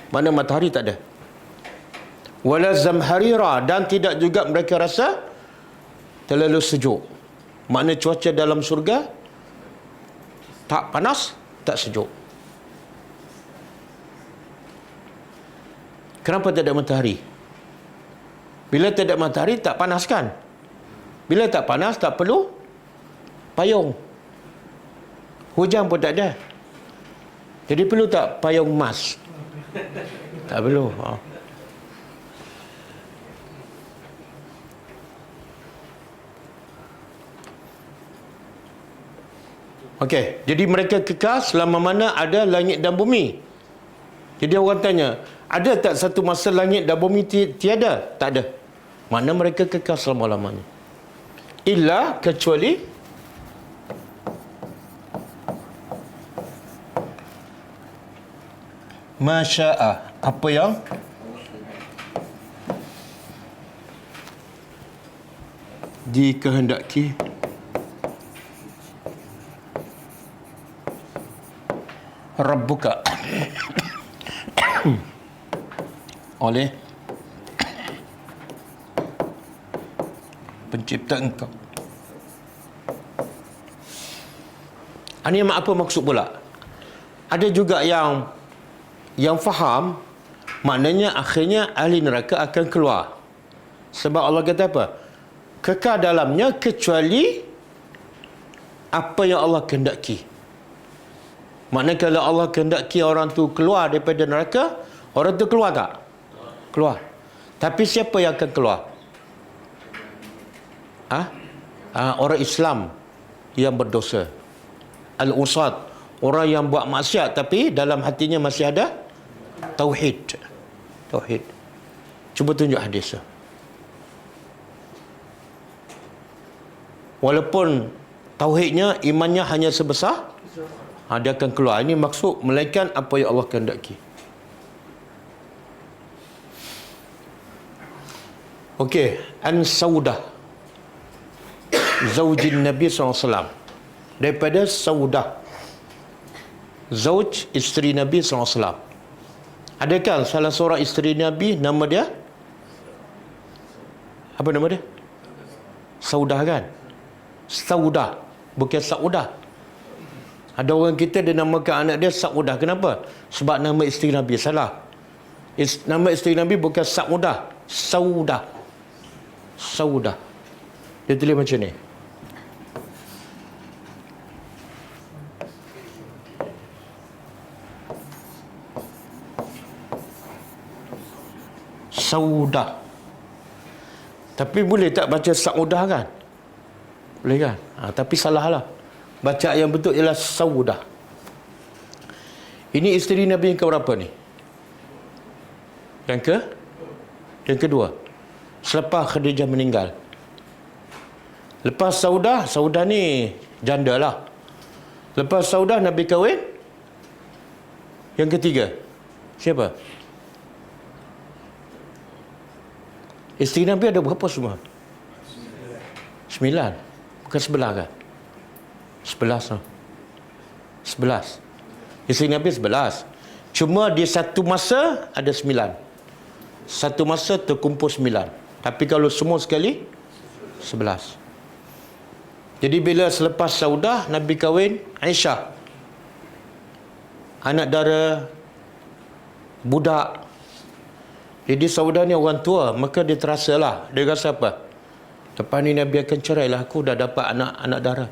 B: Mana matahari tak ada. Wala zamharira, dan tidak juga mereka rasa terlalu sejuk. Makna cuaca dalam syurga tak panas, tak sejuk. Kenapa tak ada matahari? Bila tak ada matahari, tak panas kan? Bila tak panas, tak perlu payung. Hujan pun tak ada. Jadi perlu tak payung emas? Tak perlu. Okey, jadi mereka kekal selama mana ada langit dan bumi. Jadi orang tanya, ada tak satu masa langit dan bumi tiada? Tak ada. Mana mereka kekal selama-lamanya. Illa, kecuali masya'a, apa yang dikehendaki Rabbuka oleh pencipta engkau. Ini apa maksud pula? Ada juga yang faham, maknanya akhirnya ahli neraka akan keluar. Sebab Allah kata apa? Kekal dalamnya kecuali apa yang Allah kehendaki. Maknanya kalau Allah kehendaki orang tu keluar daripada neraka, orang tu keluar tak? Keluar. Tapi siapa yang akan keluar? Orang Islam yang berdosa. Al-Usad, orang yang buat maksiat tapi dalam hatinya masih ada tauhid. Tauhid. Cuba tunjuk hadis. Walaupun tauhidnya, imannya hanya sebesar, dia akan keluar. Ini maksud melainkan apa yang Allah kehendaki. Okey, an Saudah zaujin Nabi SAW. Daripada Saudah, zauj, isteri Nabi SAW. Adakah salah seorang isteri Nabi nama dia? Apa nama dia? Saudah kan? Saudah, bukan Saudah. Ada orang kita dia namakan anak dia Saudah. Kenapa? Sebab nama isteri Nabi salah. Nama isteri Nabi bukan Saudah, Saudah. Saudah. Dia tulis macam ni. Saudah. Tapi boleh tak baca Saudah kan? Boleh kan? Tapi salah lah. Baca yang betul ialah Saudah. Ini isteri Nabi yang keberapa ni? Yang kedua. Selepas Khadijah meninggal. Lepas Saudah ni janda lah. Lepas Saudah Nabi kahwin yang ketiga. Siapa? Isteri Nabi ada berapa semua? 9. Bukan 11 kan? 11 lah. 11. Isteri Nabi 11. Cuma di satu masa ada 9. Satu masa terkumpul 9. Tapi kalau semua sekali 11. Jadi bila selepas Saudah Nabi kahwin Aisyah, anak dara budak Jadi Saudah ni orang tua, maka dia terasalah. Dia rasa apa? Lepas ni Nabi akan cerai lah, aku dah dapat anak darah.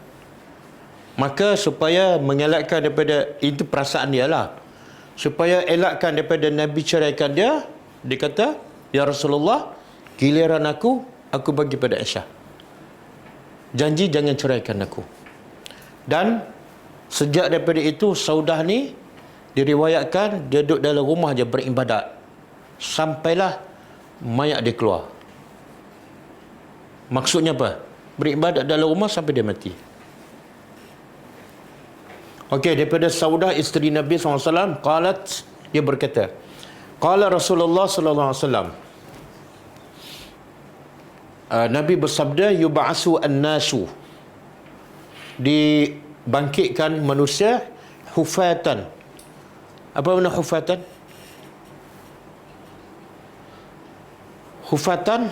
B: Maka supaya mengelakkan daripada, itu perasaan dia lah, supaya elakkan daripada Nabi ceraikan dia, dia kata, ya Rasulullah, giliran aku bagi pada Aisyah. Janji jangan ceraikan aku. Dan sejak daripada itu Saudah ni diriwayatkan dia duduk dalam rumah je beribadat sampailah mayat dia keluar. Maksudnya apa? Beribadat dalam rumah sampai dia mati. Okey, daripada Saudah isteri Nabi SAW, qalat, dia berkata, qala Rasulullah SAW, Nabi bersabda, yub'asu an-nasu, dibangkitkan manusia hufatan. Apa makna hufatan? Hufatan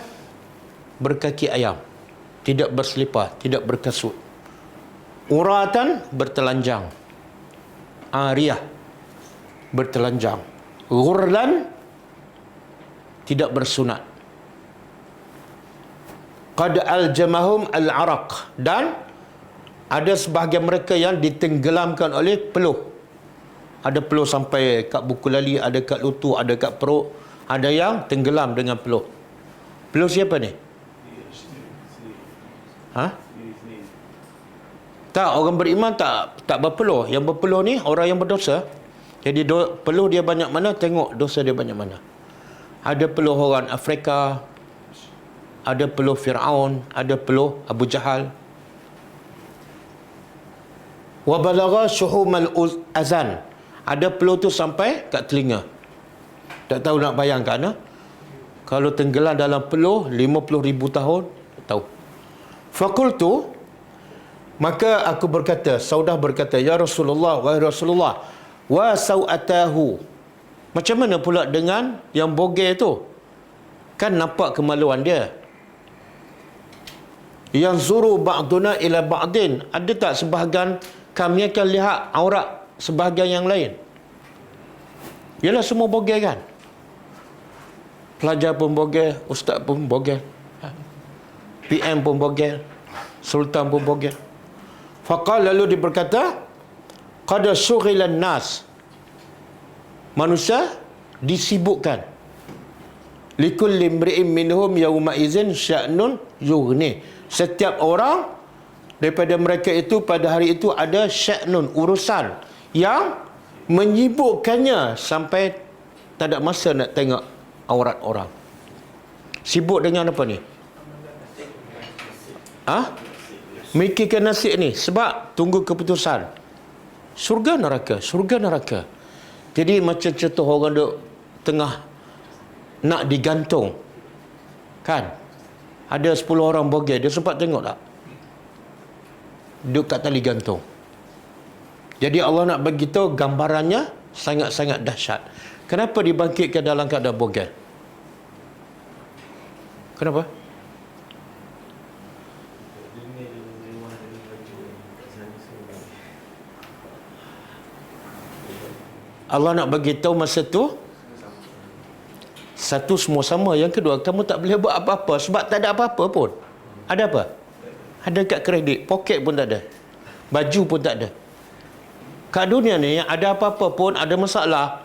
B: berkaki ayam, tidak berselipar, tidak berkasut. Uratan bertelanjang, ariyah bertelanjang, ghurlan tidak bersunat. Qad aljamahum al-araq, dan ada sebahagian mereka yang ditenggelamkan oleh peluh. Ada peluh sampai kat buku lali, ada kat lutut, ada kat perut, ada yang tenggelam dengan peluh. Peluh siapa ni? Ha? Tak, orang beriman tak berpeluh. Yang berpeluh ni orang yang berdosa. Jadi peluh dia banyak mana, tengok dosa dia banyak mana. Ada peluh orang Afrika, ada peluh Fir'aun, ada peluh Abu Jahal. Wa balagha syuhumal azan, ada peluh tu sampai kat telinga. Tak tahu nak bayangkan, ha? Kalau tenggelam dalam peluh 50,000 tahun, tak tahu. Fakultu, maka aku berkata, Saudah berkata, ya Rasulullah, wahai Rasulullah, wa sau'atahu, macam mana pula dengan yang bogel tu? Kan nampak kemaluan dia. Yang zuru ba'duna ila ba'din, ada tak sebahagian kami akan lihat aurat sebahagian yang lain? Yalah, semua bogel kan? Pelajar pun bogel, ustaz pun bogel, PM pun bogel, sultan pun bogel. Faqal, lalu dia berkata, qad syughilan nas, manusia disibukkan, likulli imri'in minhum yawma idzin sya'nun yughni, setiap orang daripada mereka itu pada hari itu ada sya'nun, urusan yang menyibukkannya sampai tak ada masa nak tengok aurat orang. Sibuk dengan apa ni? Mikirkan nasib ni, sebab tunggu keputusan surga neraka, surga neraka. Jadi macam contoh orang duk tengah nak digantung kan, ada 10 orang bogel, dia sempat tengok tak? Duduk kat tali gantung. Jadi Allah nak bagi tahu gambarannya sangat-sangat dahsyat. Kenapa dibangkitkan dalam keadaan bogel? Kenapa? Allah nak bagi tahu masa tu, satu, semua sama. Yang kedua, kamu tak boleh buat apa-apa sebab tak ada apa-apa pun. Ada apa? Ada kad kredit, poket pun tak ada, baju pun tak ada. Kat dunia ni ada apa-apa pun ada masalah,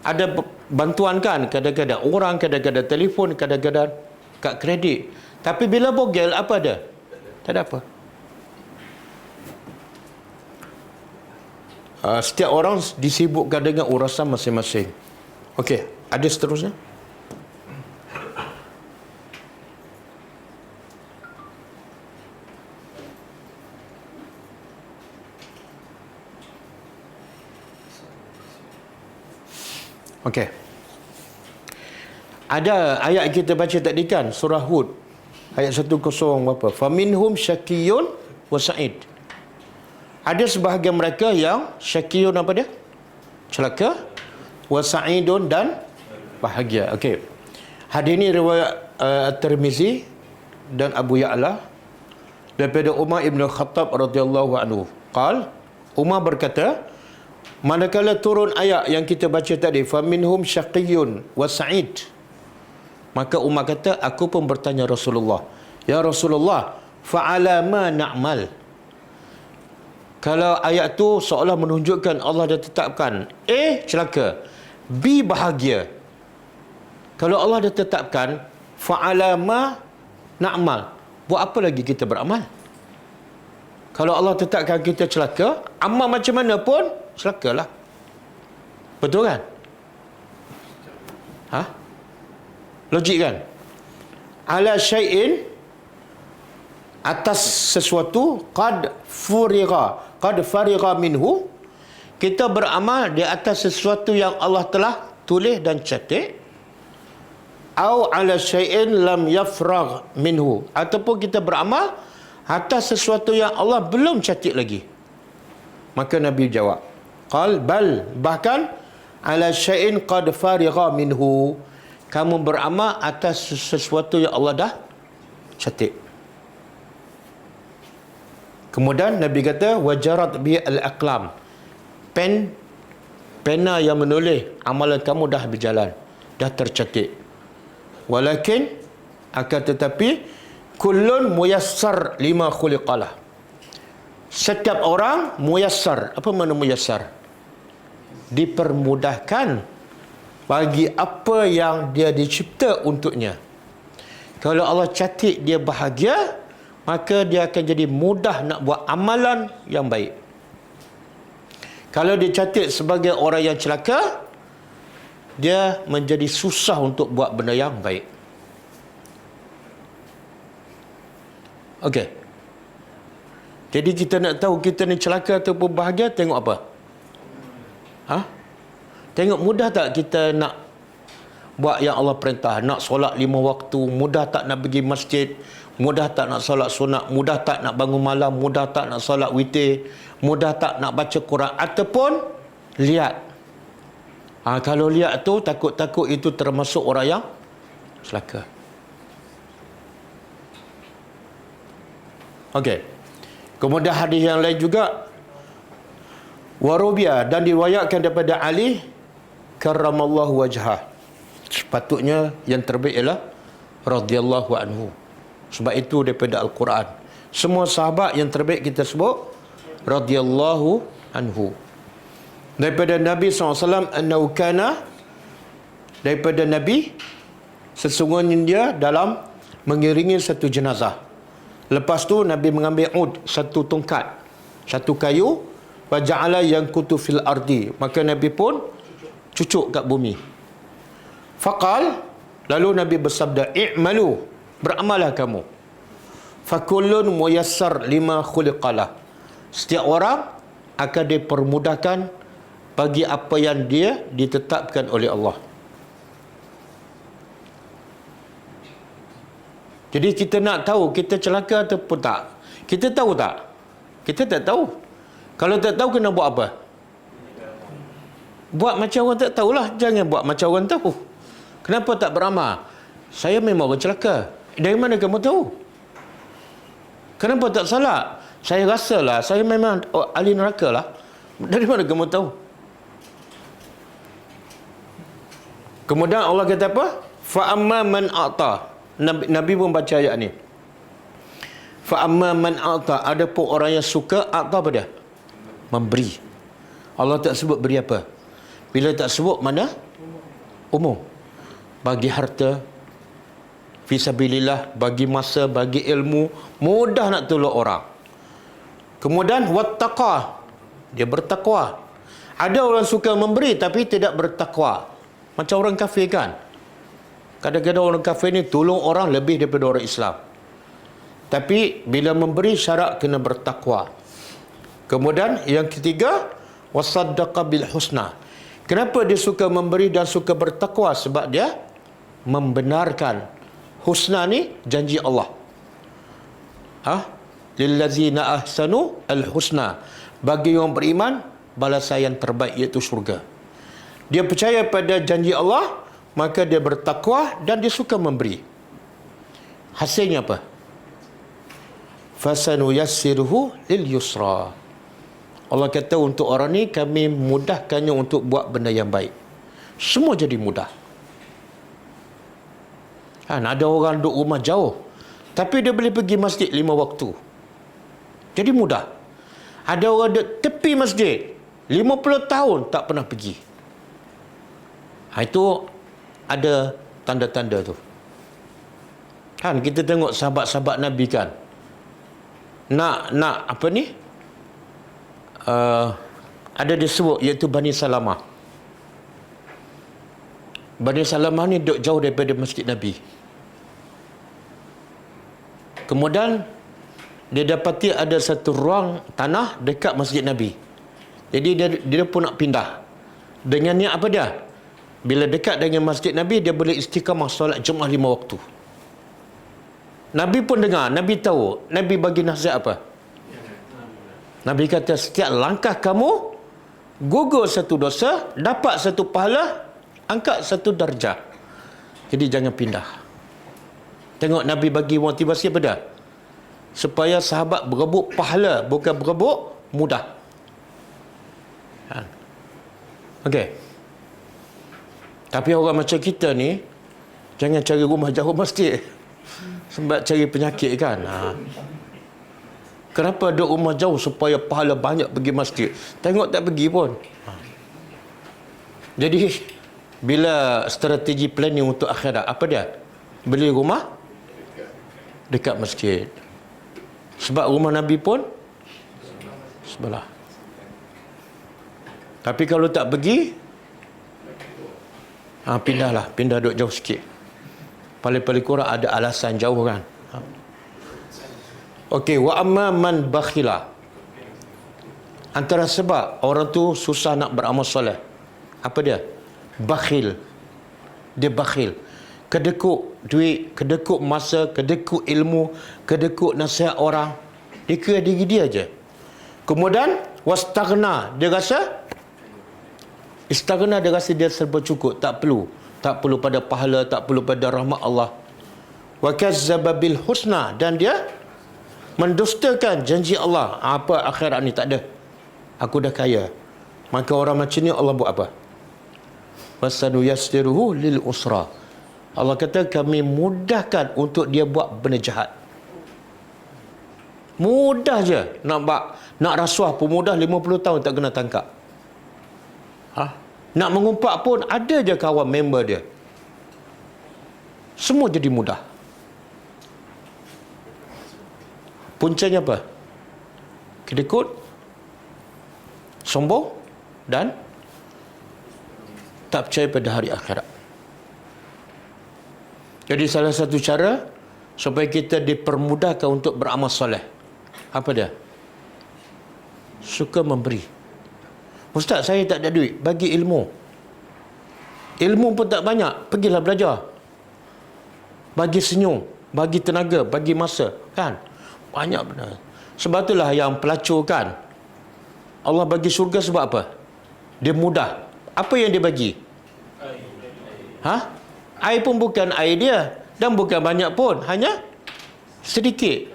B: ada bantuan kan, kadang-kadang orang, kadang-kadang telefon, kadang-kadang kad kredit. Tapi bila bogel, apa ada? Tak ada apa. Setiap orang disibukkan dengan urusan masing-masing. Okey, ada seterusnya? Okey. Ada ayat kita baca tadi kan, surah Hud ayat 10 berapa? Faminhum syakiyun wa sa'id. Ada sebahagian mereka yang syakiyun, apa dia? Celaka, wa sa'idun, dan bahagia. Okey. Hadis ini riwayat At-Tirmizi dan Abu Ya'la daripada Umar ibn Khattab radhiyallahu anhu. Umar berkata, manakala turun ayat yang kita baca tadi, faminhum syaqiyun wa sa'id, Maka Umar kata, aku pun bertanya Rasulullah, ya Rasulullah, fa'ala ma na'mal. Kalau ayat tu seolah menunjukkan Allah dah tetapkan A celaka, B bahagia. Kalau Allah dah tetapkan fa'ala ma na'mal, buat apa lagi kita beramal? Kalau Allah tetapkan kita celaka, amal macam mana pun celakalah. Betul kan? Ha? Logik kan? Ala syai'in, atas sesuatu, qad fariga minhu, kita beramal di atas sesuatu yang Allah telah tulis dan catat. Au ala syai'in lam yafragh minhu, ataupun kita beramal atas sesuatu yang Allah belum catat lagi. Maka Nabi jawab, qal bal, bahkan ala syai'in qad farigha minhu, kamu beramal atas sesuatu yang Allah dah catat. Kemudian Nabi kata, wajarat bi al-aqlam, pena yang menulis amalan kamu dah berjalan, dah tercatat. Walakin, akan tetapi, kullun muyassar lima khuliqalah, setiap orang muyassar. Apa makna muyassar? Dipermudahkan bagi apa yang dia dicipta untuknya. Kalau Allah catat dia bahagia, maka dia akan jadi mudah nak buat amalan yang baik. Kalau dia catat sebagai orang yang celaka, dia menjadi susah untuk buat benda yang baik. Okey. Jadi kita nak tahu kita ni celaka ataupun bahagia, tengok apa? Ha? Tengok mudah tak kita nak buat yang Allah perintah, nak solat 5 waktu, mudah tak nak pergi masjid, mudah tak nak solat sunat, mudah tak nak bangun malam, mudah tak nak solat witir, mudah tak nak baca Quran, ataupun lihat. Kalau lihat tu takut-takut itu termasuk orang yang celaka. Okey. Kemudian hadis yang lain juga, Warubiyah, dan diriwayatkan daripada Ali karramallahu wajhah. Sepatutnya yang terbaik ialah radhiyallahu anhu. Sebab itu daripada Al-Quran. Semua sahabat yang terbaik kita sebut radhiyallahu anhu. Daripada Nabi SAW, annahu kana, daripada Nabi, sesungguhnya dia dalam mengiringi satu jenazah. Lepas tu Nabi mengambil ud, satu tongkat, satu kayu, waja'ala yankutu fil ardi, maka Nabi pun cucuk kat bumi. Faqal, lalu Nabi bersabda, i'malu, beramalah kamu. Fakullun muyassar lima khuliqalah, setiap orang akan dipermudahkan bagi apa yang dia ditetapkan oleh Allah. Jadi kita nak tahu kita celaka ataupun tak. Kita tahu tak? Kita tak tahu. Kalau tak tahu kena buat apa? Buat macam orang tak tahulah. Jangan buat macam orang tahu. Kenapa tak beramal? Saya memang orang celaka. Dari mana kamu tahu? Kenapa tak salat? Saya rasalah saya memang ahli neraka lah. Dari mana kamu tahu? Kemudian Allah kata apa? Fa amma man a'ta. Nabi pun baca ayat ni. Fa amma man a'ta, ada pun orang yang suka a'ta apa dia? Memberi. Allah tak sebut beri apa. Bila tak sebut mana? Umum. Bagi harta fisabilillah, bagi masa, bagi ilmu, mudah nak tolong orang. Kemudian wattaqa, dia bertakwa. Ada orang suka memberi tapi tidak bertakwa. Macam orang kafir kan? Kadang-kadang orang kafir ni tolong orang lebih daripada orang Islam. Tapi bila memberi syarat kena bertakwa. Kemudian yang ketiga, wasaddaqa bil husna. Kenapa dia suka memberi dan suka bertakwa? Sebab dia membenarkan husna ni janji Allah. Lillazina ahsanu al husna. Bagi orang beriman balasan yang terbaik iaitu syurga. Dia percaya pada janji Allah, maka dia bertakwa dan dia suka memberi. Hasilnya apa? Fasanuyassiruhu lil yusra. Allah kata untuk orang ni kami mudahkannya untuk buat benda yang baik. Semua jadi mudah. Kan, ada orang duduk rumah jauh, tapi dia boleh pergi masjid 5 waktu. Jadi mudah. Ada orang duduk tepi masjid, 50 tahun tak pernah pergi. Itu ada tanda-tanda tu. Kan kita tengok sahabat-sahabat Nabi kan. Nak apa ni? Ada disebut iaitu Bani Salamah. Bani Salamah ni duduk jauh daripada masjid Nabi. Kemudian dia dapati ada satu ruang tanah dekat masjid Nabi. Jadi dia pun nak pindah. Dengan niat apa dia? Bila dekat dengan masjid Nabi, dia boleh istiqamah solat Jumaat 5 waktu. Nabi pun dengar, Nabi tahu. Nabi bagi nasihat apa? Nabi kata, setiap langkah kamu gugur satu dosa, dapat satu pahala, angkat satu darjah. Jadi jangan pindah. Tengok Nabi bagi motivasi apa dah? Supaya sahabat berebut pahala, bukan berebut mudah. Okey. Tapi orang macam kita ni, jangan cari rumah jauh masjid. Sebab cari penyakit kan. Kenapa duduk rumah jauh supaya pahala banyak pergi masjid? Tengok tak pergi pun. Jadi, bila strategi planning untuk akhirat, apa dia? Beli rumah dekat masjid. Sebab rumah Nabi pun sebelah. Tapi kalau tak pergi, pindahlah. Pindah duduk jauh sikit. Paling-paling kurang ada alasan jauh kan. Okey, wa amma man bakhila. Antara sebab orang tu susah nak beramal soleh. Apa dia? Bakhil. Dia bakhil. Kedekut duit, kedekut masa, kedekut ilmu, kedekut nasihat orang. Dia kira diri dia je. Kemudian wastaghna, dia rasa istaghna, dia rasa dia serba cukup, tak perlu pada pahala, tak perlu pada rahmat Allah. Wa kazzaba bil husna, dan dia mendustakan janji Allah. Apa akhirat ni tak ada. Aku dah kaya. Maka orang macam ni Allah buat apa? Wasanu yassiruhu lil usra. Allah kata kami mudahkan untuk dia buat benda jahat. Mudah je nak rasuah pun mudah, 50 tahun tak kena tangkap. Nak mengumpat pun ada je kawan member dia. Semua jadi mudah. Puncanya apa? Kedekut, sombong, dan tak percaya pada hari akhirat. Jadi salah satu cara supaya kita dipermudahkan untuk beramal soleh, apa dia? Suka memberi. Ustaz, saya tak ada duit, bagi ilmu. Ilmu pun tak banyak, pergilah belajar. Bagi senyum, bagi tenaga, bagi masa, kan? Banyak benar. Sebab itulah yang pelacur kan, Allah bagi syurga sebab apa? Dia mudah. Apa yang dia bagi? Air pun bukan air dia, dan bukan banyak pun, hanya sedikit.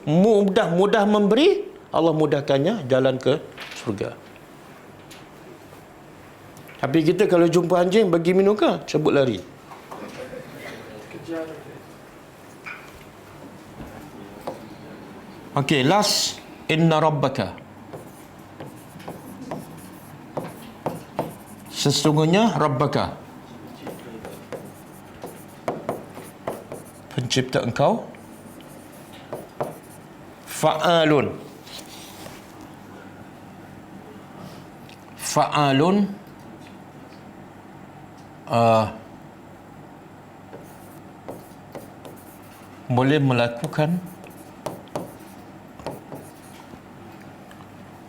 B: Mudah memberi, Allah mudahkannya jalan ke syurga. Tapi kita kalau jumpa anjing bagi minum ke, cabut lari. Okey, last, inna rabbaka. Sesungguhnya rabbaka, pencipta engkau, fa'alun boleh melakukan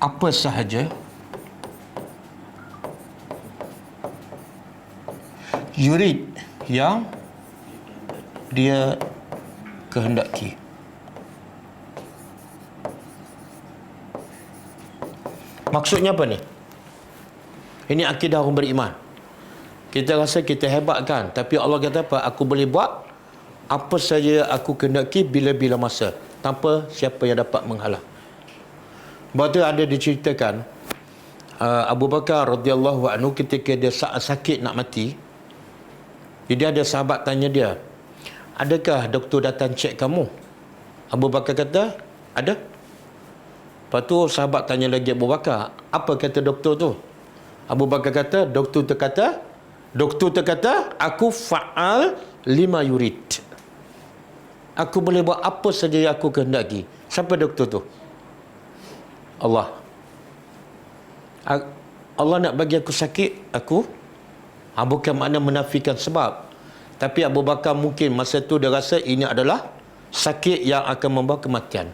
B: apa sahaja yurid, yang dia kehendaki. Maksudnya apa ni? Ini akidah orang beriman. Kita rasa kita hebat kan, tapi Allah kata apa? Aku boleh buat apa saja aku kehendaki bila-bila masa, tanpa siapa yang dapat menghalang. Sebab tu ada diceritakan Abu Bakar radhiyallahu anhu ketika dia sakit nak mati. Jadi ada sahabat tanya dia, adakah doktor datang cek kamu? Abu Bakar kata, ada. Lepas tu sahabat tanya lagi Abu Bakar, apa kata doktor tu? Abu Bakar kata, doktor terkata, aku fa'al lima yurid. Aku boleh buat apa saja yang aku kehendaki. Siapa doktor tu? Allah. Allah nak bagi aku sakit, aku bukan makna menafikan sebab. Tapi Abu Bakar mungkin masa tu dia rasa ini adalah sakit yang akan membawa kematian.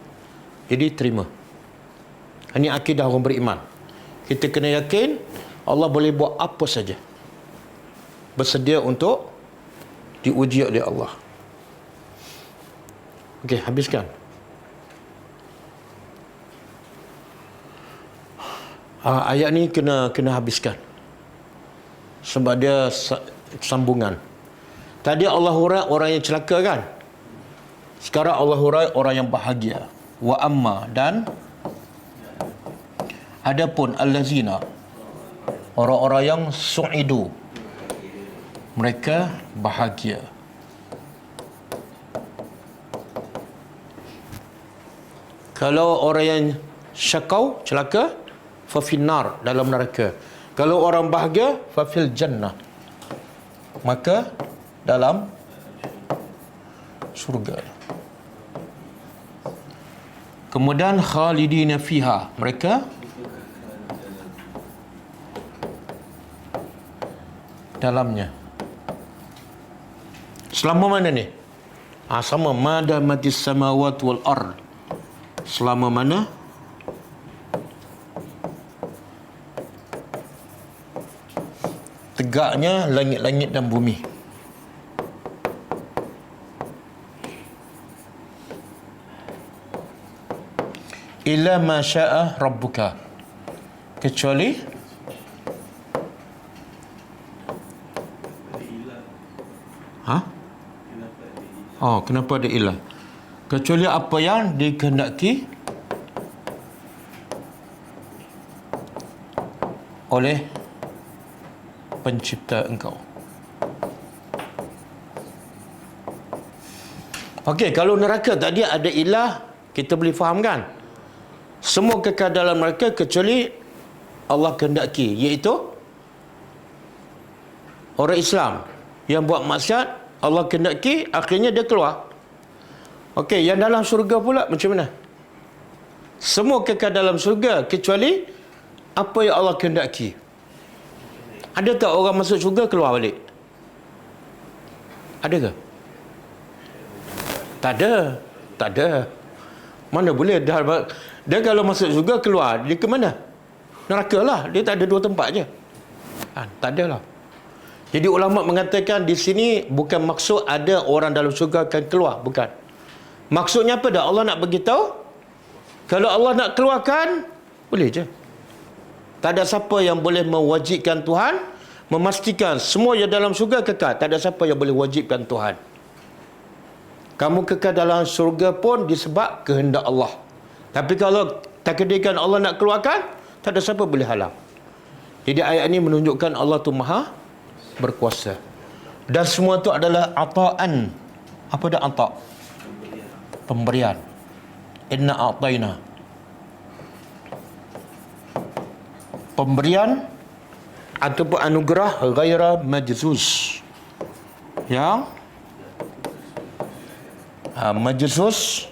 B: Jadi terima. Ini akidah orang beriman. Kita kena yakin Allah boleh buat apa saja. Bersedia untuk diuji oleh Allah. Okey, habiskan. Ayat ni kena habiskan. Sebab dia sambungan. Tadi Allah hurai orang yang celaka kan? Sekarang Allah hurai orang yang bahagia. Wa amma, dan adapun allazina, orang-orang yang su'idu, mereka bahagia. Kalau orang yang syakau, celaka, fa finnar, dalam neraka. Kalau orang bahagia, fa fil jannah, maka dalam surga. Kemudian khalidina fiha, mereka dalamnya. Selama mana ni? Sama madamatis samawati wal ard. Selama mana tegaknya langit-langit dan bumi. Illa ma syaa rabbuka, kecuali kenapa ada ilah? Kecuali apa yang dikehendaki oleh pencipta engkau. Okey, kalau neraka tadi ada ilah, kita boleh faham kan? Semua kekal dalam neraka kecuali Allah kehendaki, iaitu orang Islam yang buat maksiat, Allah kehendaki, akhirnya dia keluar. Okey, yang dalam syurga pula macam mana? Semua kekal dalam syurga kecuali apa yang Allah kehendaki. Ada tak orang masuk syurga keluar balik? Ada ke? Tak ada. Mana boleh dia kalau masuk syurga keluar, dia ke mana? Neraka lah. Dia tak ada dua tempat je. Tak ada lah. Jadi ulama mengatakan di sini bukan maksud ada orang dalam syurga akan keluar, bukan. Maksudnya apa dah? Allah nak beritahu, kalau Allah nak keluarkan, boleh je. Tak ada siapa yang boleh mewajibkan Tuhan, memastikan semua yang dalam syurga kekal. Tak ada siapa yang boleh wajibkan Tuhan. Kamu kekal dalam syurga pun disebab kehendak Allah. Tapi kalau takdirkan Allah nak keluarkan, tak ada siapa boleh halang. Jadi ayat ini menunjukkan Allah tu maha berkuasa. Dan semua tu adalah ata'an. Apa dah ata'? Pemberian. Inna a'tayna. Pemberian ataupun anugerah ghaira majzuz. Yang majzuz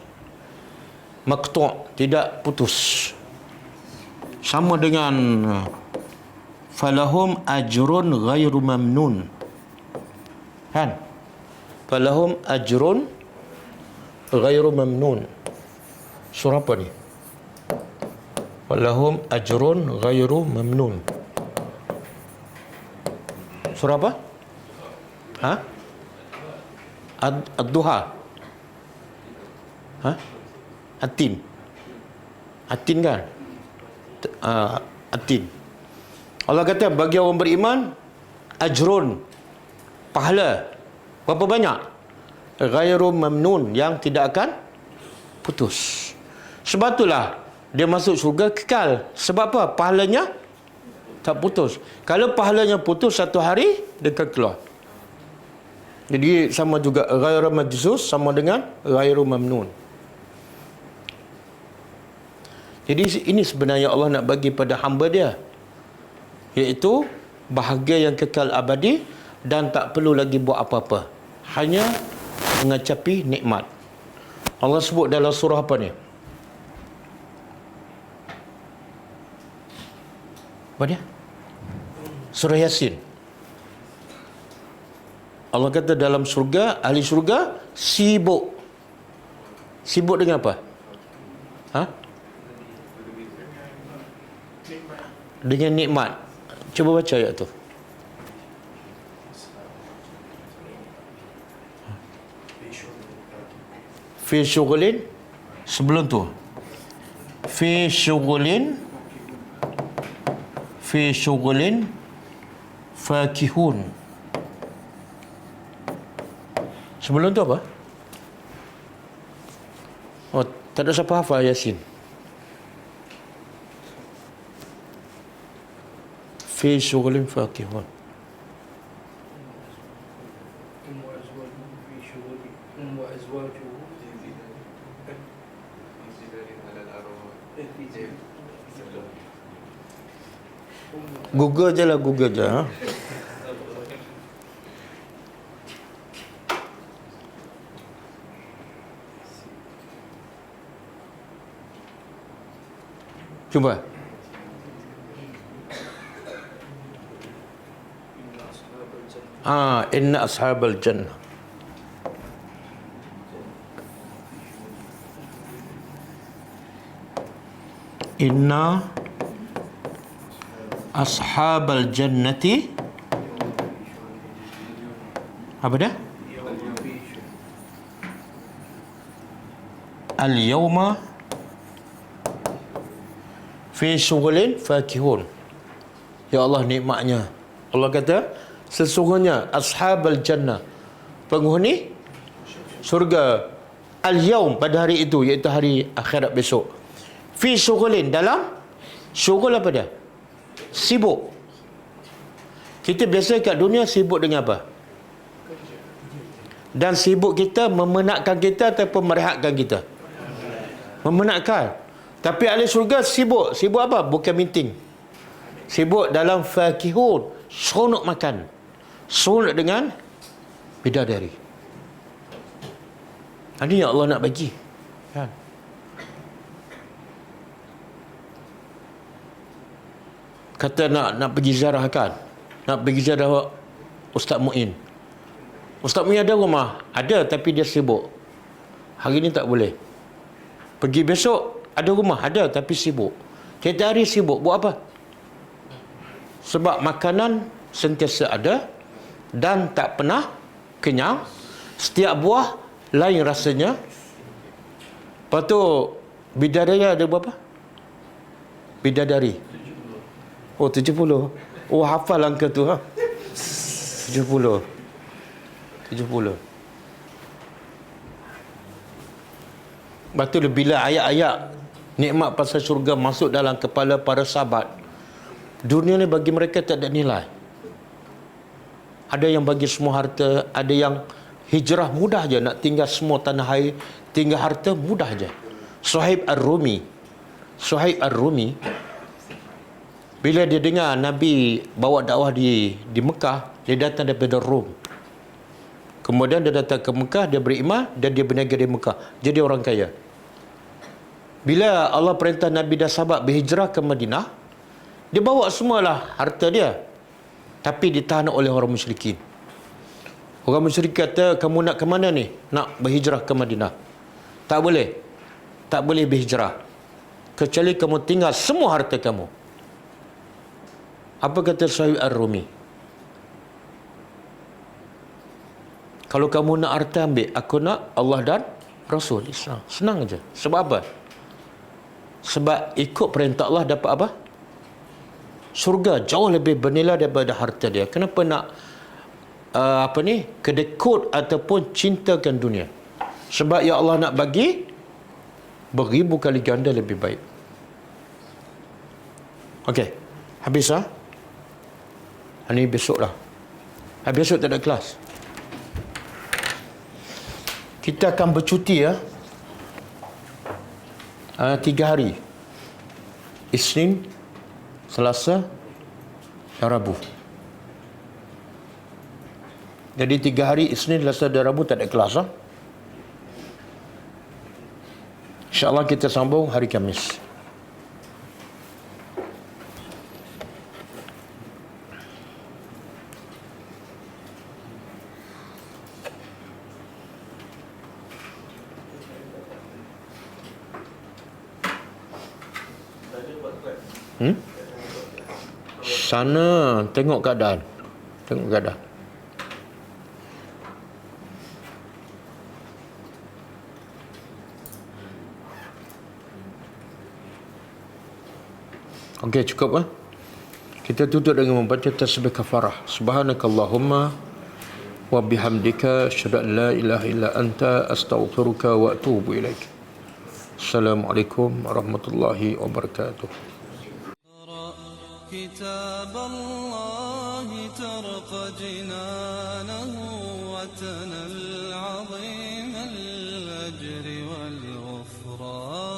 B: maqtu', tidak putus. Sama dengan falahum ajrun ghairu mamnun. Kan? Falahum ajrun ghairu mamnun. Surah apa ni? Falahum ajrun ghairu mamnun. Surah apa? Ad-Duha. Atin. Atin kan? Atin. Allah kata bagi orang beriman, ajrun, pahala. Berapa banyak? Ghairu mamnun, yang tidak akan putus. Sebab itulah dia masuk syurga kekal. Sebab apa? Pahalanya tak putus. Kalau pahalanya putus, satu hari dia akan keluar. Jadi sama juga ghairu majzus sama dengan ghairu mamnun. Jadi ini sebenarnya Allah nak bagi pada hamba dia, iaitu bahagia yang kekal abadi dan tak perlu lagi buat apa-apa, hanya mengacapi nikmat. Allah sebut dalam surah apa ni? Apa dia? Surah Yasin. Allah kata dalam surga, ahli surga sibuk. Sibuk dengan apa? Ha? Dengan nikmat. Cuba baca ayat tu. Fi syughulin, sebelum tu. Fi syughulin fakihun. Sebelum tu apa? Oh, tak ada siapa hafal Yasin. Fi syughulin fakihun. Google je lah, Google je. Ha? Cuba. Inna ashabal jannah. Inna ashabal jannati apa dah? Al-yawma fi syughulin fakihun. Ya Allah, nikmatnya. Allah kata, sesungguhnya ashabal jannah, penghuni surga, al-yawm, pada hari itu, iaitu hari akhirat besok, fi syughulin, dalam syughul apa dia? Sibuk. Kita biasa kat dunia sibuk dengan apa? Dan sibuk kita memenatkan kita ataupun merehatkan kita? Memenatkan. Tapi ahli surga sibuk. Sibuk apa? Bukan meeting. Sibuk dalam fakihun, seronok makan, seronok dengan bidadari. Ini yang Allah nak bagi, kan? Kata nak pergi ziarah, kan? Nak pergi ziarah Ustaz Muin. Ustaz Muin ada rumah? Ada, tapi dia sibuk. Hari ni tak boleh. Pergi besok, ada rumah? Ada, tapi sibuk. Tiap hari sibuk. Buat apa? Sebab makanan sentiasa ada dan tak pernah kenyang. Setiap buah lain rasanya. Lepas tu, bidadari ada berapa? Bidadari. Oh, 70. Oh, hafal angka tu, ha? 70. Lepas tu, bila ayat-ayat nikmat pasal syurga masuk dalam kepala para sahabat, dunia ni bagi mereka tak ada nilai. Ada yang bagi semua harta, ada yang hijrah mudah je, nak tinggal semua tanah air, tinggal harta mudah je. Suhaib Ar-Rumi, bila dia dengar Nabi bawa dakwah di Mekah, dia datang daripada Rom. Kemudian dia datang ke Mekah, dia beriman dan dia berniaga di Mekah. Jadi orang kaya. Bila Allah perintah Nabi dan sahabat berhijrah ke Madinah, dia bawa semualah harta dia. Tapi ditahan oleh orang musyrikin. Orang musyrik kata, kamu nak ke mana ni? Nak berhijrah ke Madinah. Tak boleh. Tak boleh berhijrah. Kecuali kamu tinggal semua harta kamu. Apa kata Suhaib Ar-Rumi? Kalau kamu nak harta, ambil. Aku nak Allah dan Rasul Islam. Senang aja. Sebab apa? Sebab ikut perintah Allah dapat apa? Surga jauh lebih bernilai daripada harta dia. Kenapa nak kedekut ataupun cintakan dunia? Sebab ya Allah nak bagi beribu kali ganda lebih baik. Okey. Habis Ini besok lah. Besok tak ada kelas. Kita akan bercuti 3 hari. Isnin, Selasa dan Rabu. Jadi 3 hari Isnin, Selasa dan Rabu tak ada kelas. InsyaAllah kita sambung hari Khamis. Sana tengok keadaan. Tengok keadaan. Okey, cukup Kita tutup dengan membaca tasbih kafarah. Subhanakallahumma wa bihamdika asyhadu an la ilaha illa anta astaghfiruka wa atubu ilaik. Assalamualaikum warahmatullahi wabarakatuh.
C: كتاب الله ترقى جنانه وتنال عظيم الأجر والغفران.